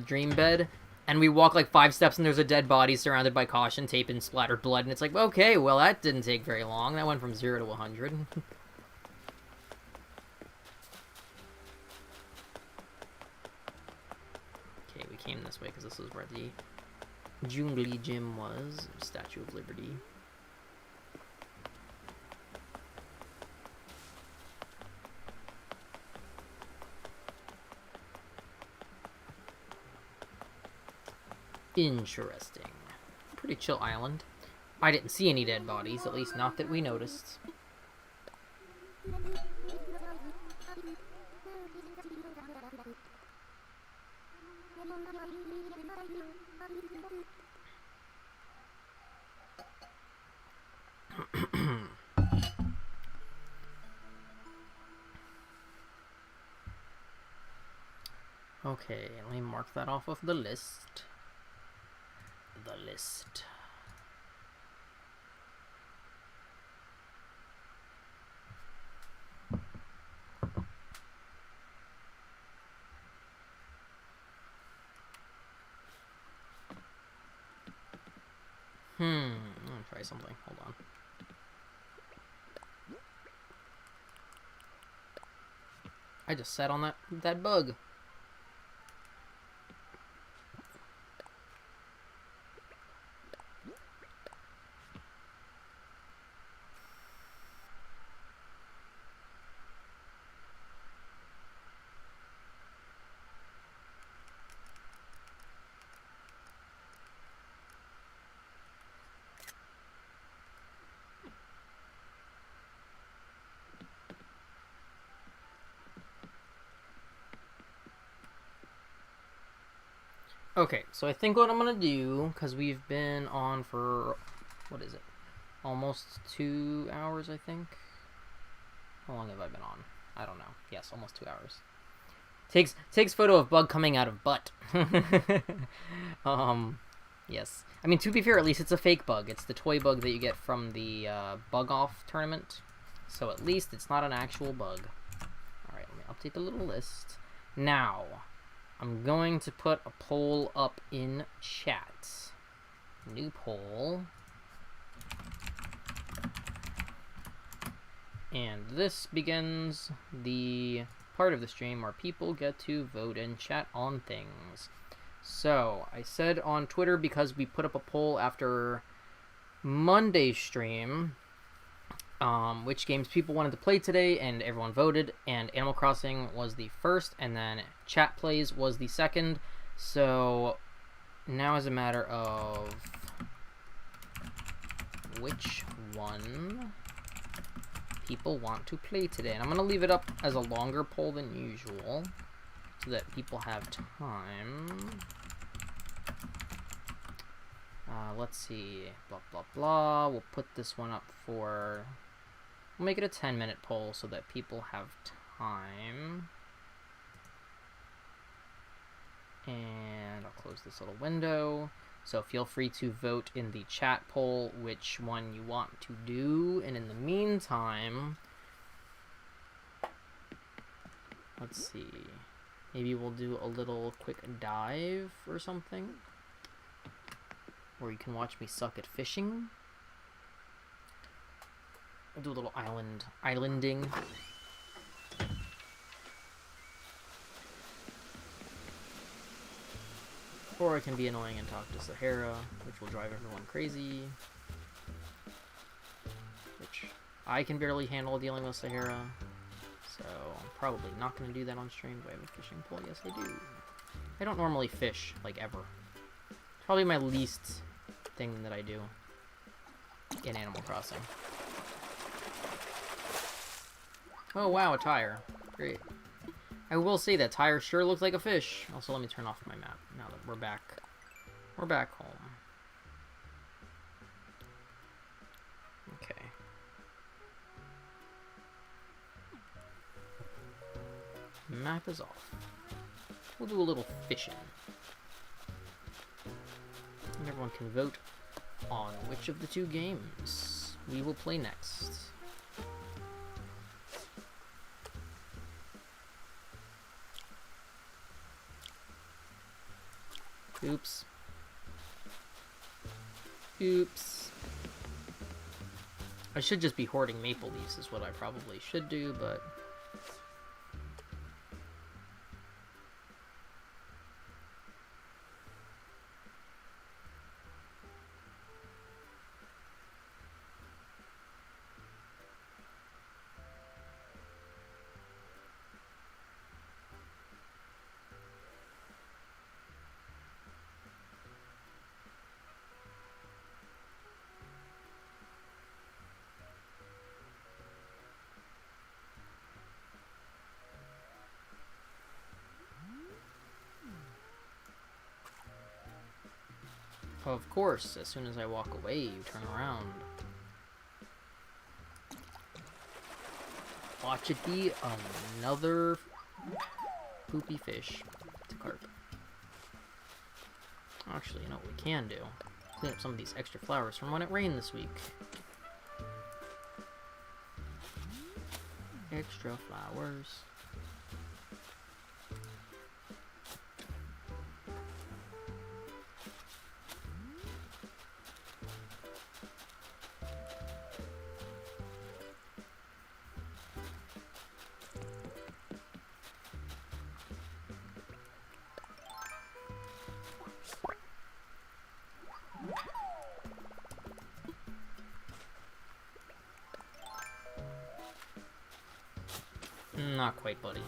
dream bed, and we walk like 5 steps, and there's a dead body surrounded by caution tape and splattered blood, and it's like, okay, well that didn't take very long. That went from 0 to 100. Okay, we came this way because this is where the Jungli Gym was. Statue of Liberty. Interesting. Pretty chill island. I didn't see any dead bodies, at least not that we noticed. Okay, let me mark that off of the list. The list. I'm gonna try something. Hold on. I just sat on that bug. Okay, so I think what I'm gonna do, because we've been on for, what is it? Almost 2 hours, I think. How long have I been on? I don't know. Yes, almost 2 hours. Takes photo of bug coming out of butt. Yes. I mean, to be fair, at least it's a fake bug. It's the toy bug that you get from the bug off tournament. So at least it's not an actual bug. Alright, let me update the little list. Now, I'm going to put a poll up in chat. New poll. And this begins the part of the stream where people get to vote and chat on things. So, I said on Twitter, because we put up a poll after Monday stream, which games people wanted to play today, and everyone voted, and Animal Crossing was the first, and then Chat Plays was the second. So now is a matter of which one people want to play today. And I'm going to leave it up as a longer poll than usual so that people have time. Let's see, blah, blah, blah. We'll put this one up for... We'll make it a 10-minute poll so that people have time. And I'll close this little window. So feel free to vote in the chat poll which one you want to do. And in the meantime, let's see. Maybe we'll do a little quick dive or something. Or you can watch me suck at fishing. We'll do a little islanding. Or I can be annoying and talk to Sahara, which will drive everyone crazy. Which I can barely handle dealing with Sahara. So I'm probably not going to do that on stream. Do I have a fishing pole? Yes, I do. I don't normally fish, like, ever. It's probably my least thing that I do in Animal Crossing. Oh wow, a tire. Great. I will say that tire sure looks like a fish. Also, let me turn off my map now that we're back. We're back home. Okay. Map is off. We'll do a little fishing. And everyone can vote on which of the two games we will play next. Oops. Oops. I should just be hoarding maple leaves is what I probably should do, but... Of course, as soon as I walk away, you turn around. Watch it be another poopy fish. It's a carp. Actually, you know what we can do? Clean up some of these extra flowers from when it rained this week. Extra flowers. Not quite, buddy.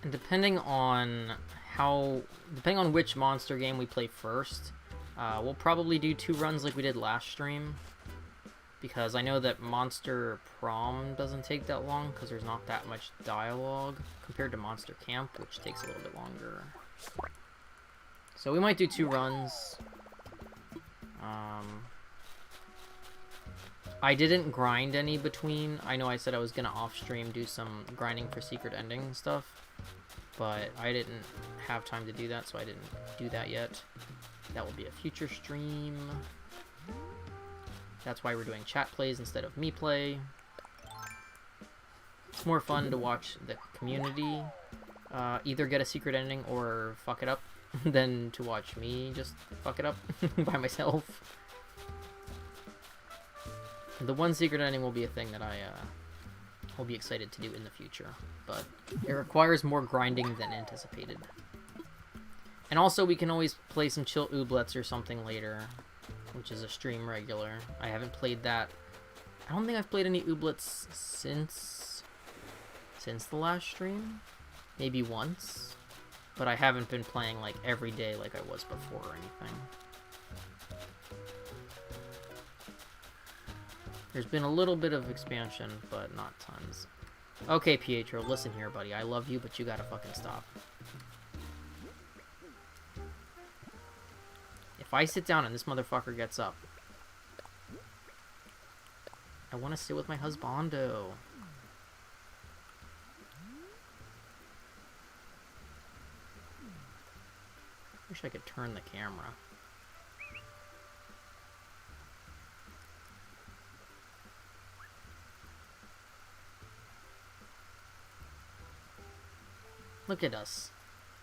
And depending on which monster game we play first, we'll probably do 2 runs like we did last stream, because I know that Monster Prom doesn't take that long because there's not that much dialogue compared to Monster Camp, which takes a little bit longer. So we might do 2 runs. I didn't grind any between. I know I said I was gonna off stream do some grinding for secret ending stuff, but I didn't have time to do that, so I didn't do that yet. That will be a future stream. That's why we're doing chat plays instead of me play. much more fun to watch the community either get a secret ending or fuck it up than to watch me just fuck it up by myself. The one secret ending will be a thing that I will be excited to do in the future, but it requires more grinding than anticipated. And also, we can always play some chill ooblets or something later, which is a stream regular. I haven't played that. I don't think I've played any ooblets since the last stream. Maybe once. But I haven't been playing, like, every day like I was before or anything. There's been a little bit of expansion, but not tons. Okay, Pietro, listen here, buddy. I love you, but you gotta fucking stop. If I sit down and this motherfucker gets up, I want to sit with my husbando. Wish I could turn the camera. Look at us.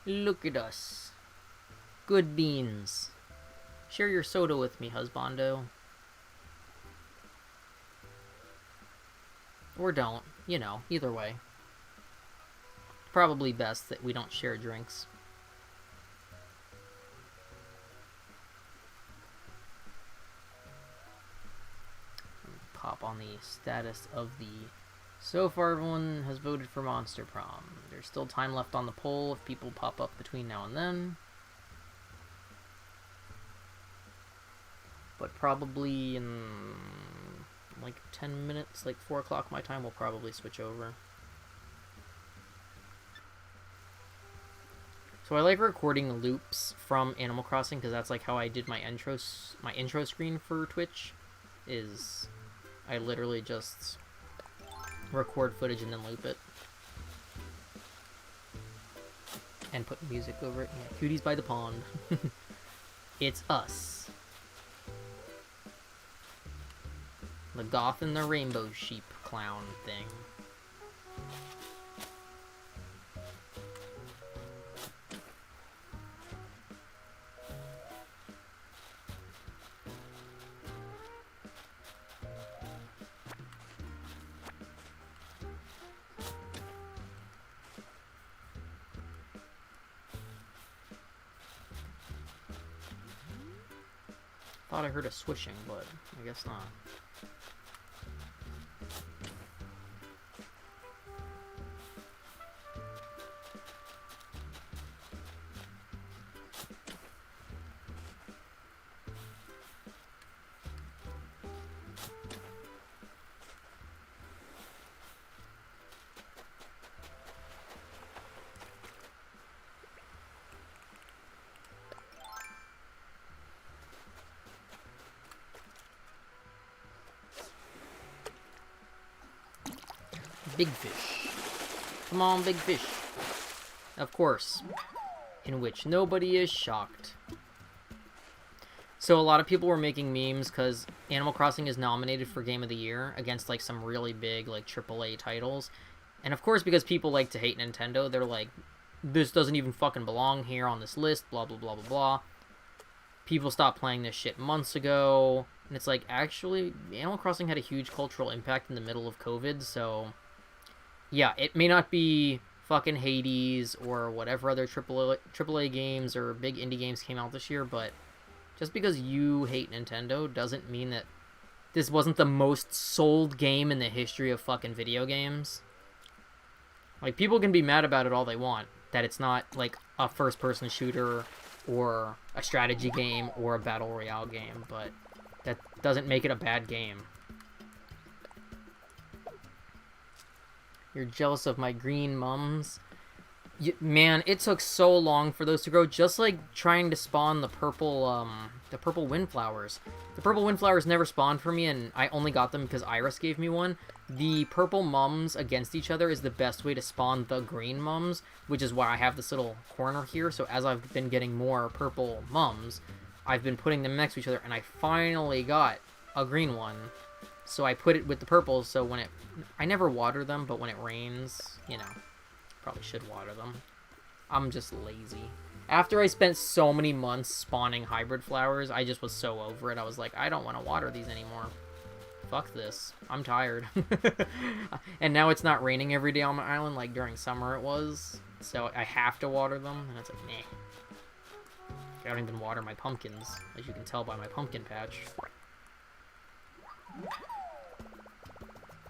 Look at us. Good beans. Share your soda with me, husbando. Or don't. You know, either way. Probably best that we don't share drinks. Pop on the status of the... So far, everyone has voted for Monster Prom. There's still time left on the poll if people pop up between now and then. But probably in like 10 minutes, like 4 o'clock my time, we'll probably switch over. So I like recording loops from Animal Crossing because that's like how I did my intro screen for Twitch. Is I literally just record footage and then loop it. And put music over it. Yeah, cuties by the pond. It's us. The goth and the rainbow sheep clown thing. Thought I heard a swishing, but I guess not. Big fish. Come on, big fish. Of course. In which nobody is shocked. So a lot of people were making memes because Animal Crossing is nominated for Game of the Year against like some really big like AAA titles. And of course, because people like to hate Nintendo, they're like, this doesn't even fucking belong here on this list, blah, blah, blah, blah, blah. People stopped playing this shit months ago. And it's like, actually, Animal Crossing had a huge cultural impact in the middle of COVID, so... Yeah, it may not be fucking Hades or whatever other AAA games or big indie games came out this year, but just because you hate Nintendo doesn't mean that this wasn't the most sold game in the history of fucking video games. Like, people can be mad about it all they want, that it's not, like, a first-person shooter or a strategy game or a battle royale game, but that doesn't make it a bad game. You're jealous of my green mums. Man, it took so long for those to grow. Just like trying to spawn the purple windflowers. The purple windflowers never spawned for me, and I only got them because Iris gave me one. The purple mums against each other is the best way to spawn the green mums, which is why I have this little corner here. So as I've been getting more purple mums, I've been putting them next to each other, and I finally got a green one. So I put it with the purples, so when it... I never water them, but when it rains, you know, probably should water them. I'm just lazy. After I spent so many months spawning hybrid flowers, I just was so over it. I was like, I don't want to water these anymore. Fuck this. I'm tired. And now it's not raining every day on my island like during summer it was. So I have to water them, and it's like, meh. I don't even water my pumpkins, as you can tell by my pumpkin patch.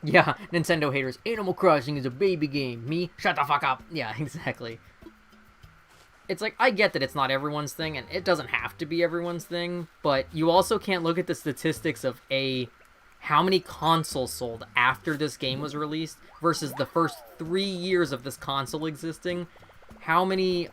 Yeah, Nintendo haters. Animal Crossing is a baby game. Me? Shut the fuck up. Yeah, exactly. It's like, I get that it's not everyone's thing, and it doesn't have to be everyone's thing, but you also can't look at the statistics of, how many consoles sold after this game was released versus the first 3 years of this console existing. How many,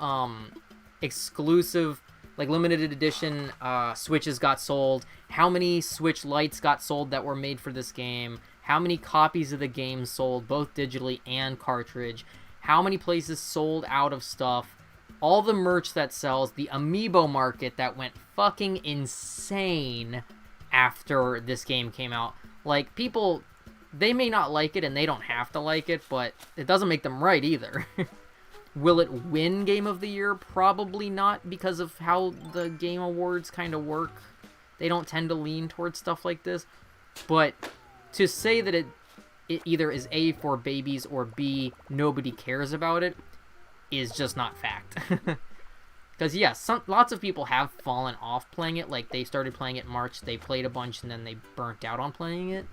exclusive, like, limited edition, Switches got sold. How many Switch Lites got sold that were made for this game. How many copies of the game sold, both digitally and cartridge. How many places sold out of stuff. All the merch that sells. The amiibo market that went fucking insane after this game came out. Like, people, they may not like it and they don't have to like it, but it doesn't make them right either. Will it win Game of the Year? Probably not, because of how the Game Awards kind of work. They don't tend to lean towards stuff like this. But to say that it either is A, for babies, or B, nobody cares about it, is just not fact. Because, yes, lots of people have fallen off playing it. Like, they started playing it in March, they played a bunch, and then they burnt out on playing it.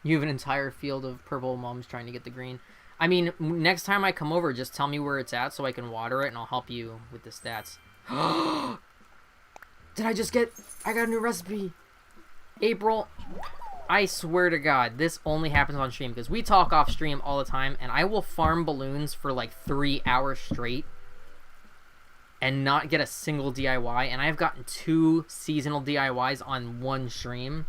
You have an entire field of purple mums trying to get the green. I mean, next time I come over, just tell me where it's at so I can water it, and I'll help you with the stats. Did I just get... I got a new recipe. April, I swear to God, this only happens on stream, because we talk off stream all the time, and I will farm balloons for like 3 hours straight and not get a single DIY, and I've gotten 2 seasonal DIYs on one stream.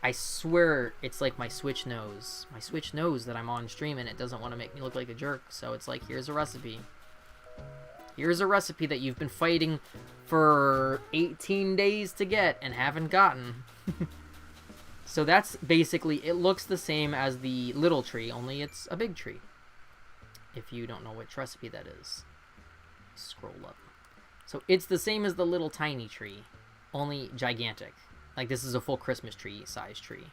I swear it's like my Switch knows. My Switch knows that I'm on stream, and it doesn't want to make me look like a jerk, so it's like, here's a recipe. Here's a recipe that you've been fighting for 18 days to get and haven't gotten. So that's basically, it looks the same as the little tree, only it's a big tree. If you don't know which recipe that is. Scroll up. So it's the same as the little tiny tree, only gigantic. Like, this is a full Christmas tree size tree.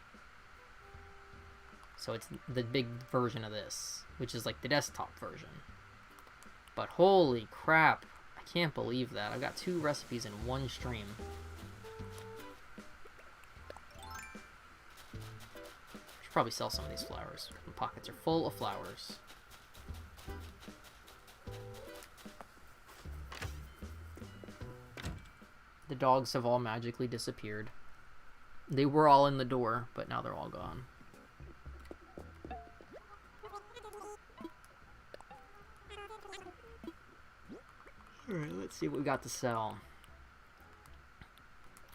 So it's the big version of this, which is like the desktop version. But holy crap, I can't believe that. I've got 2 recipes in one stream. Should probably sell some of these flowers. My pockets are full of flowers. The dogs have all magically disappeared. They were all in the door, but now they're all gone. Alright, let's see what we got to sell.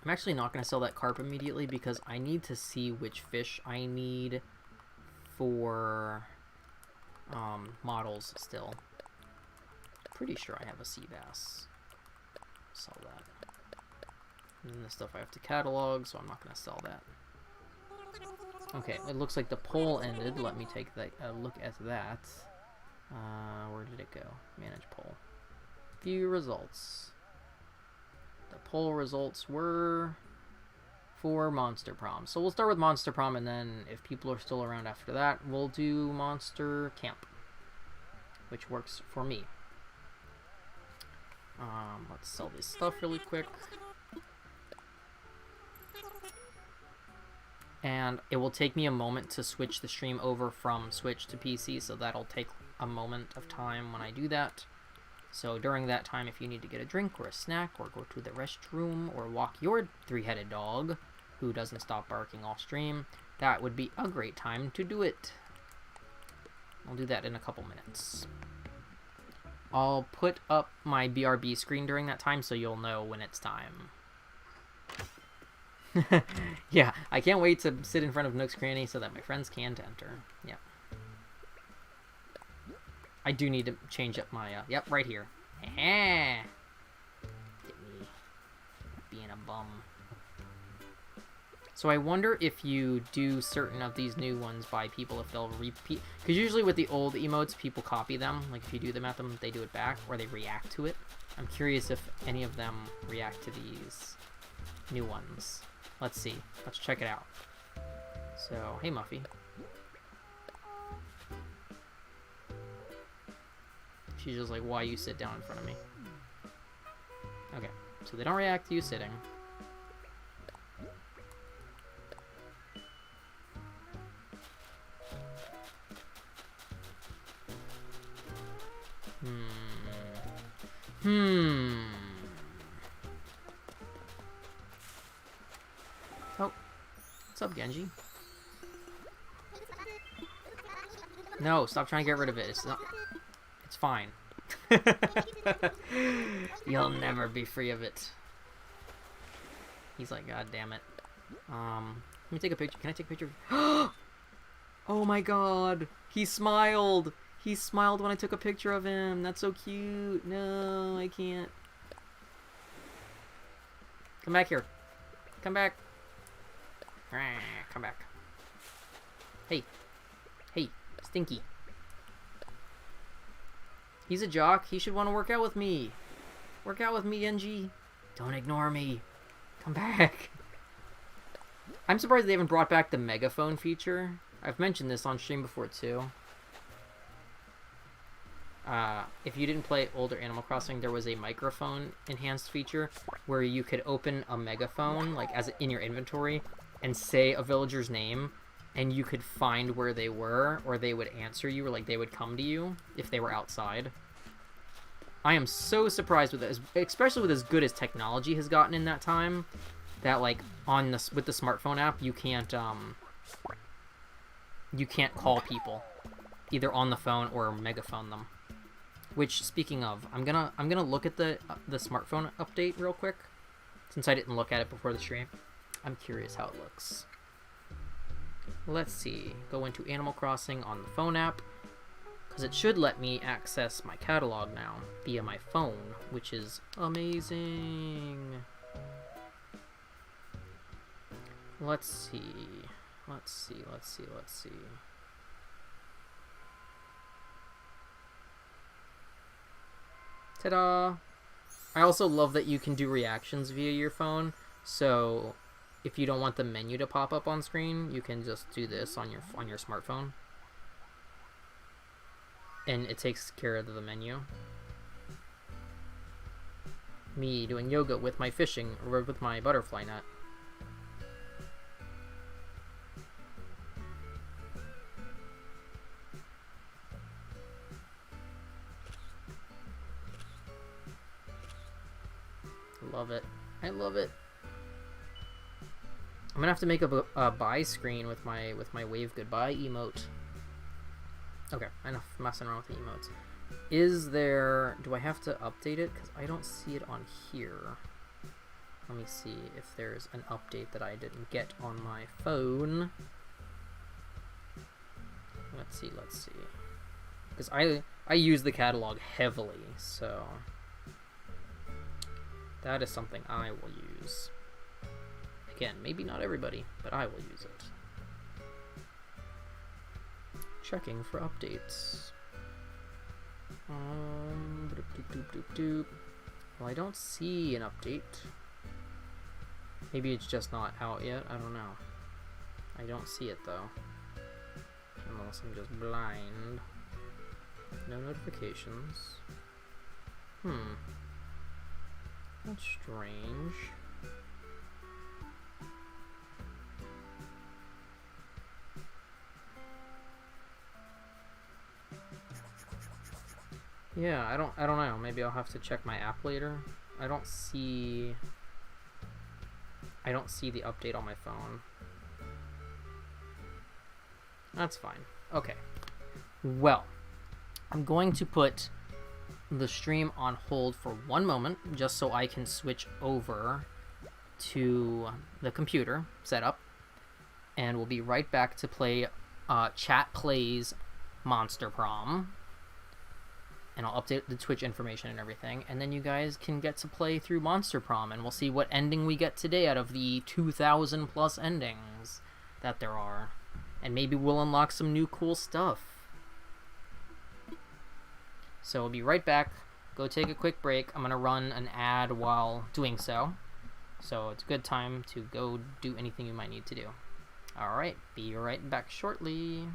I'm actually not going to sell that carp immediately because I need to see which fish I need for models still. Pretty sure I have a sea bass. Sell that. And then the stuff I have to catalog, so I'm not going to sell that. Okay, it looks like the poll ended. Let me take a look at that. Where did it go? Manage poll. View results. The poll results were for Monster Prom. So we'll start with Monster Prom, and then if people are still around after that, we'll do Monster Camp, which works for me. Let's sell this stuff really quick. And it will take me a moment to switch the stream over from Switch to PC, so that'll take a moment of time when I do that. So during that time, if you need to get a drink or a snack or go to the restroom or walk your 3-headed dog, who doesn't stop barking off stream, that would be a great time to do it. I'll do that in a couple minutes. I'll put up my BRB screen during that time so you'll know when it's time. Yeah, I can't wait to sit in front of Nook's Cranny so that my friends can't enter. Yep. I do need to change up my, yep, right here. Get me being a bum. So I wonder if you do certain of these new ones by people, if they'll repeat. Because usually with the old emotes, people copy them. Like if you do them at them, they do it back, or they react to it. I'm curious if any of them react to these new ones. Let's see. Let's check it out. So, hey Muffy. She's just like, why you sit down in front of me? Okay, so they don't react to you sitting. Oh, what's up, Genji? No, stop trying to get rid of it. It's not. It's fine. You'll never be free of it. He's like, God damn it. Let me take a picture. Can I take a picture? Oh my God! He smiled. He smiled when I took a picture of him. That's so cute. No, I can't. Come back here. Come back. Come back. Hey. Hey, Stinky. He's a jock. He should want to work out with me. Work out with me, Genji. Don't ignore me. Come back. I'm surprised they haven't brought back the megaphone feature. I've mentioned this on stream before, too. If you didn't play older Animal Crossing, there was a microphone enhanced feature where you could open a megaphone, like as in your inventory, and say a villager's name, and you could find where they were, or they would answer you, or like they would come to you if they were outside. I am so surprised with this, especially with as good as technology has gotten in that time, that like on this with the smartphone app, you can't call people either on the phone or megaphone them. Which, speaking of, I'm gonna look at the smartphone update real quick, since I didn't look at it before the stream. I'm curious how it looks. Let's see. Go into Animal Crossing on the phone app, because it should let me access my catalog now via my phone, which is amazing. Let's see. Let's see. Let's see. Let's see. Ta-da! I also love that you can do reactions via your phone, so if you don't want the menu to pop up on screen, you can just do this on your smartphone. And it takes care of the menu. Me doing yoga with my fishing, or with my butterfly net. Love it. I love it. I'm gonna have to make a bye screen with my wave goodbye emote. Okay, enough messing around with the emotes. Is there... do I have to update it? Because I don't see it on here. Let me see if there's an update that I didn't get on my phone. Let's see, let's see. Because I use the catalog heavily, so... that is something I will use. Again, maybe not everybody, but I will use it. Checking for updates. Well, I don't see an update. Maybe it's just not out yet. I don't know. I don't see it though. Unless I'm just blind. No notifications. That's strange. Yeah, I don't know. Maybe I'll have to check my app later. I don't see the update on my phone. That's fine. Okay. Well, I'm going to put the stream on hold for 1 moment, just so I can switch over to the computer setup, and we'll be right back to play Chat Plays Monster Prom. and I'll update the Twitch information and everything, and then you guys can get to play through Monster Prom, and we'll see what ending we get today out of the 2,000 plus endings that there are. And maybe we'll unlock some new cool stuff. So we'll be right back. Go take a quick break. I'm going to run an ad while doing so. So it's a good time to go do anything you might need to do. Alright, be right back shortly.